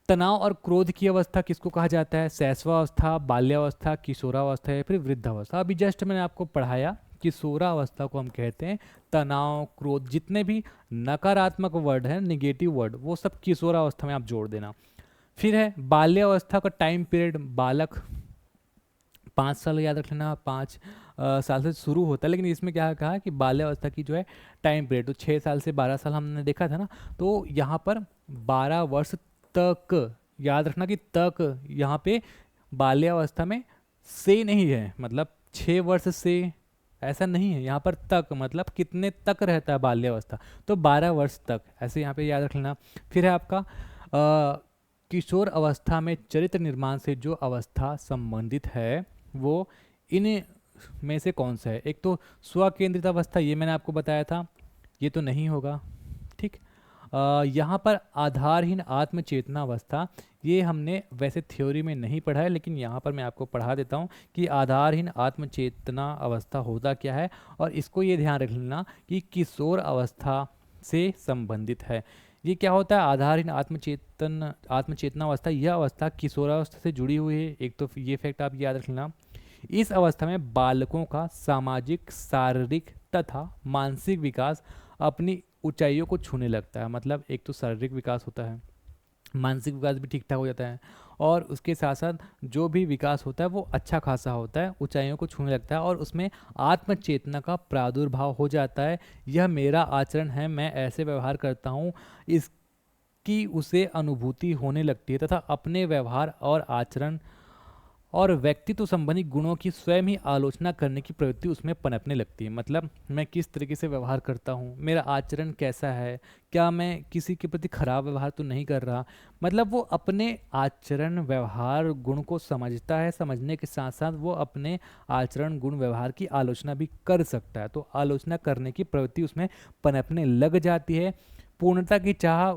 तनाव और क्रोध की अवस्था किसको कहा जाता है? शैशवावस्था, बाल्यावस्था, किशोरावस्था या फिर वृद्धावस्था। अभी जस्ट मैंने आपको पढ़ाया, किशोरावस्था को हम कहते हैं तनाव, क्रोध, जितने भी नकारात्मक वर्ड हैं, निगेटिव वर्ड, वो सब किशोरावस्था में आप जोड़ देना। फिर है बाल्यावस्था का टाइम पीरियड, बालक 5 साल, याद रख लेना, 5 साल से शुरू होता है, लेकिन इसमें क्या कहा कि बाल्यावस्था की जो है टाइम पीरियड, तो 6 साल से 12 साल हमने देखा था ना, तो यहाँ पर 12 वर्ष तक, याद रखना कि तक यहाँ पे बाल्यावस्था में से नहीं है, मतलब 6 वर्ष से ऐसा नहीं है, यहाँ पर तक मतलब कितने तक रहता है बाल्यावस्था, तो 12 वर्ष तक, ऐसे यहाँ पे याद रख लेना। फिर है आपका किशोर अवस्था में चरित्र निर्माण से जो अवस्था संबंधित है वो इन में से कौन सा है? एक तो स्व केंद्रित अवस्था, ये मैंने आपको बताया था, ये तो नहीं होगा। ठीक। यहाँ पर आधारहीन आत्मचेतना अवस्था, ये हमने वैसे थ्योरी में नहीं पढ़ा है, लेकिन यहाँ पर मैं आपको पढ़ा देता हूँ कि आधारहीन आत्मचेतना अवस्था होता क्या है, और इसको ये ध्यान रख लेना कि किशोर अवस्था से संबंधित है। ये क्या होता है? आधारहीन आत्मचेतना अवस्था, यह अवस्था किशोरावस्था से जुड़ी हुई है। एक तो ये फैक्ट आप याद रख लेना। इस अवस्था में बालकों का सामाजिक, शारीरिक तथा मानसिक विकास अपनी ऊंचाइयों को छूने लगता है। मतलब एक तो शारीरिक विकास होता है, मानसिक विकास भी ठीक ठाक हो जाता है, और उसके साथ साथ जो भी विकास होता है वो अच्छा खासा होता है, ऊंचाइयों को छूने लगता है, और उसमें आत्मचेतना का प्रादुर्भाव हो जाता है। यह मेरा आचरण है, मैं ऐसे व्यवहार करता हूँ, इसकी उसे अनुभूति होने लगती है, तथा अपने व्यवहार और आचरण और व्यक्तित्व संबंधी गुणों की स्वयं ही आलोचना करने की प्रवृत्ति उसमें पनपने लगती है। मतलब मैं किस तरीके से व्यवहार करता हूँ, मेरा आचरण कैसा है, क्या मैं किसी के प्रति खराब व्यवहार तो नहीं कर रहा। मतलब वो अपने आचरण व्यवहार गुण को समझता है, समझने के साथ साथ वो अपने आचरण गुण व्यवहार की आलोचना भी कर सकता है। तो आलोचना करने की प्रवृत्ति उसमें पनपने लग जाती है। पूर्णता की चाह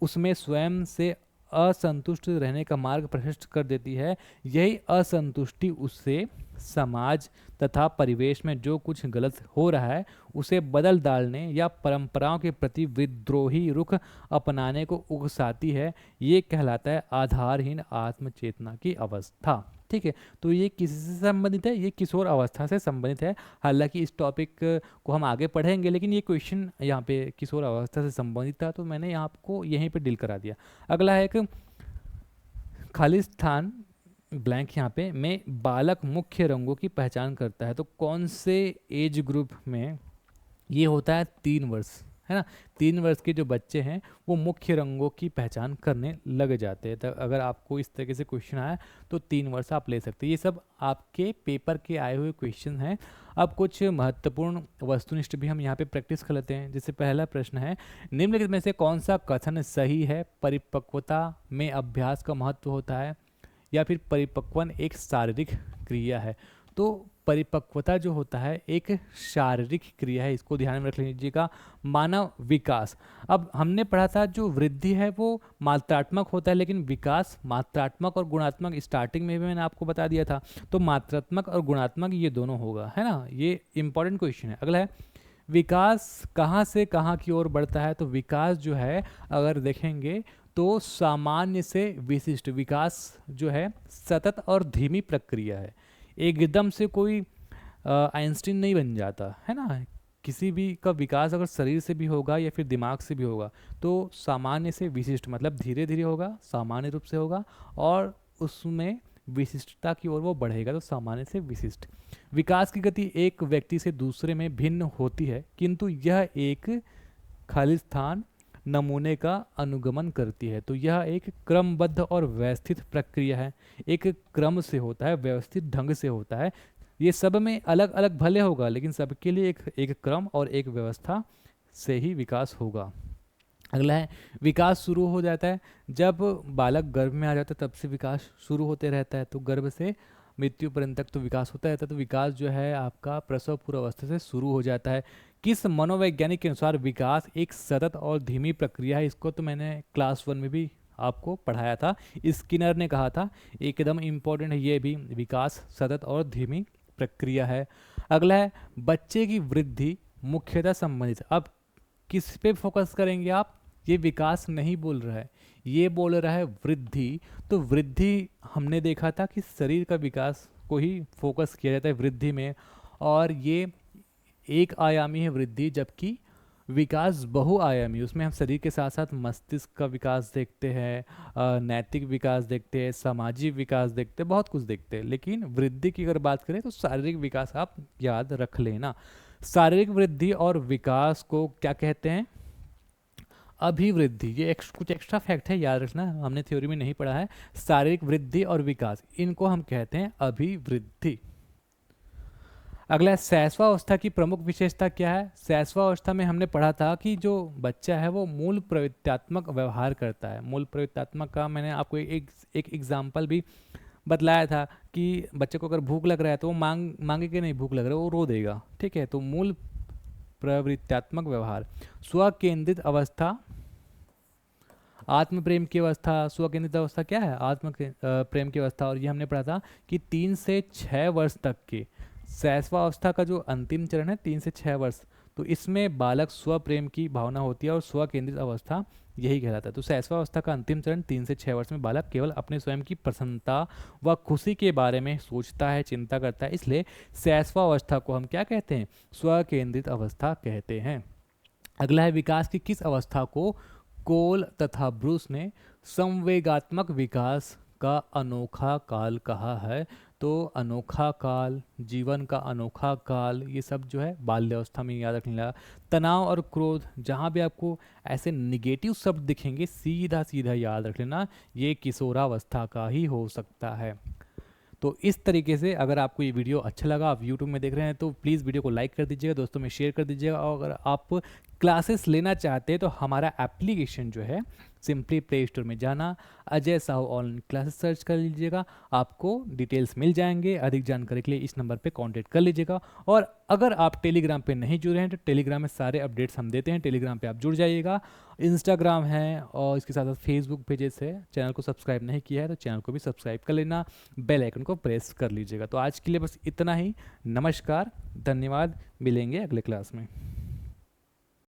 उसमें स्वयं से असंतुष्ट रहने का मार्ग प्रशस्त कर देती है। यही असंतुष्टि उससे समाज तथा परिवेश में जो कुछ गलत हो रहा है उसे बदल डालने या परंपराओं के प्रति विद्रोही रुख अपनाने को उकसाती है। ये कहलाता है आधारहीन आत्मचेतना की अवस्था। ठीक है, तो ये किससे संबंधित है? ये किशोर अवस्था से संबंधित है। हालांकि इस टॉपिक को हम आगे पढ़ेंगे, लेकिन ये क्वेश्चन यहाँ पे किशोर अवस्था से संबंधित था, तो मैंने यहाँ आपको यहीं पे डील करा दिया। अगला है एक खाली स्थान ब्लैंक यहाँ पे में बालक मुख्य रंगों की पहचान करता है। तो कौन से एज ग्रुप में ये होता है? 3 वर्ष, है ना। 3 वर्ष के जो बच्चे हैं वो मुख्य रंगों की पहचान करने लग जाते हैं। तो अगर आपको इस तरीके से क्वेश्चन आया तो 3 वर्ष आप ले सकते हैं। ये सब आपके पेपर के आए हुए क्वेश्चन हैं। अब कुछ महत्वपूर्ण वस्तुनिष्ठ भी हम यहाँ पे प्रैक्टिस कर लेते हैं। जैसे पहला प्रश्न है, निम्नलिखित में से कौन सा कथन सही है? परिपक्वता में अभ्यास का महत्व होता है, या फिर परिपक्वन एक शारीरिक क्रिया है? तो परिपक्वता जो होता है एक शारीरिक क्रिया है, इसको ध्यान में रख लीजिएगा। मानव विकास, अब हमने पढ़ा था जो वृद्धि है वो मात्रात्मक होता है, लेकिन विकास मात्रात्मक और गुणात्मक स्टार्टिंग में भी मैंने आपको बता दिया था। तो मात्रात्मक और गुणात्मक ये दोनों होगा, है ना। ये इंपॉर्टेंट क्वेश्चन है। अगला है, विकास कहाँ से कहाँ की ओर बढ़ता है? तो विकास जो है अगर देखेंगे तो सामान्य से विशिष्ट विकास जो है सतत और धीमी प्रक्रिया है। एकदम से कोई आइंस्टीन नहीं बन जाता, है ना। किसी भी का विकास अगर शरीर से भी होगा या फिर दिमाग से भी होगा तो सामान्य से विशिष्ट मतलब धीरे धीरे होगा, सामान्य रूप से होगा, और उसमें विशिष्टता की ओर वो बढ़ेगा। तो सामान्य से विशिष्ट विकास की गति एक व्यक्ति से दूसरे में भिन्न होती है, किंतु यह एक खालिस्तान नमूने का अनुगमन करती है। तो यह एक क्रमबद्ध और व्यवस्थित प्रक्रिया है, एक क्रम से होता है, व्यवस्थित ढंग से होता है। ये सब में अलग अलग भले होगा, लेकिन सबके लिए एक क्रम और एक व्यवस्था से ही विकास होगा। अगला है, विकास शुरू हो जाता है जब बालक गर्भ में आ जाता है, तब से विकास शुरू होते रहता है। तो गर्भ से मृत्यु पर्यंत तक तो विकास होता रहता है। तो विकास जो है आपका प्रसव पूर्व अवस्था से शुरू हो जाता है। किस मनोवैज्ञानिक के अनुसार विकास एक सतत और धीमी प्रक्रिया है? इसको तो मैंने क्लास 1 में भी आपको पढ़ाया था, स्किनर ने कहा था। एकदम इम्पोर्टेंट है ये भी, विकास सतत और धीमी प्रक्रिया है। अगला है, बच्चे की वृद्धि मुख्यतः संबंधित। अब किस पे फोकस करेंगे आप? ये विकास नहीं बोल रहा है, ये बोल रहा है वृद्धि। तो वृद्धि हमने देखा था कि शरीर का विकास को ही फोकस किया जाता है वृद्धि में, और ये एक आयामी है वृद्धि, जबकि विकास बहुआयामी, उसमें हम शरीर के साथ साथ मस्तिष्क का विकास देखते हैं, नैतिक विकास देखते हैं, सामाजिक विकास देखते हैं, बहुत कुछ देखते हैं। लेकिन वृद्धि की अगर बात करें तो शारीरिक विकास आप याद रख लेना। शारीरिक वृद्धि और विकास को क्या कहते हैं? अभिवृद्धि। ये कुछ एक्स्ट्रा फैक्ट है, याद रखना, हमने थ्योरी में नहीं पढ़ा है। शारीरिक वृद्धि और विकास, इनको हम कहते हैं अभिवृद्धि। अगला है शैशवावस्था की प्रमुख विशेषता क्या है। शैशवावस्था में हमने पढ़ा था कि जो बच्चा है वो मूल प्रवृत्त्यात्मक व्यवहार करता है। मूल प्रवृत्त्यात्मक का मैंने आपको एक एग्जाम्पल भी बतलाया था कि बच्चे को अगर भूख लग रहा है तो वो मांगे कि नहीं भूख लग रहा है, वो रो देगा। ठीक है, तो मूल प्रवृत्त्यात्मक व्यवहार। स्व केंद्रित अवस्था, आत्म प्रेम की अवस्था। स्व केंद्रित अवस्था क्या है, प्रेम की अवस्था। और ये हमने पढ़ा था कि 3 से 6 वर्ष तक के शैशवावस्था का जो अंतिम चरण है 3 से 6 वर्ष, तो इसमें बालक स्व प्रेम की भावना होती है और स्व केंद्रित अवस्था यही कहलाता है। तो शैशवावस्था का अंतिम चरण 3 से 6 वर्ष में बालक केवल अपने स्वयं की प्रसन्नता व खुशी के बारे में सोचता है, चिंता करता है, इसलिए शैशवावस्था को हम क्या कहते हैं, स्व केंद्रित अवस्था कहते हैं। अगला है विकास की किस अवस्था को कोल तथा ब्रूस ने संवेगात्मक विकास का अनोखा काल कहा है। तो अनोखा काल, जीवन का अनोखा काल, ये सब जो है बाल्यावस्था में याद रखने लगा। तनाव और क्रोध, जहाँ भी आपको ऐसे निगेटिव शब्द दिखेंगे सीधा सीधा याद रख लेना, ये किशोरावस्था का ही हो सकता है। तो इस तरीके से अगर आपको ये वीडियो अच्छा लगा, आप यूट्यूब में देख रहे हैं तो प्लीज़ वीडियो को लाइक कर दीजिएगा, दोस्तों में शेयर कर दीजिएगा। और अगर आप क्लासेस लेना चाहते हैं तो हमारा एप्लीकेशन जो है सिंपली प्ले स्टोर में जाना, Ajay Sahu online classes search कर लीजिएगा, आपको डिटेल्स मिल जाएंगे। अधिक जानकारी के लिए इस नंबर पे कांटेक्ट कर लीजिएगा। और अगर आप टेलीग्राम पे नहीं जुड़े हैं तो टेलीग्राम में सारे अपडेट्स हम देते हैं, टेलीग्राम पे आप जुड़ जाइएगा। इंस्टाग्राम है और इसके साथ साथ फेसबुक पेजेस है। चैनल को सब्सक्राइब नहीं किया है तो चैनल को भी सब्सक्राइब कर लेना, बेल आइकन को प्रेस कर लीजिएगा। तो आज के लिए बस इतना ही। नमस्कार, धन्यवाद, मिलेंगे अगले क्लास में।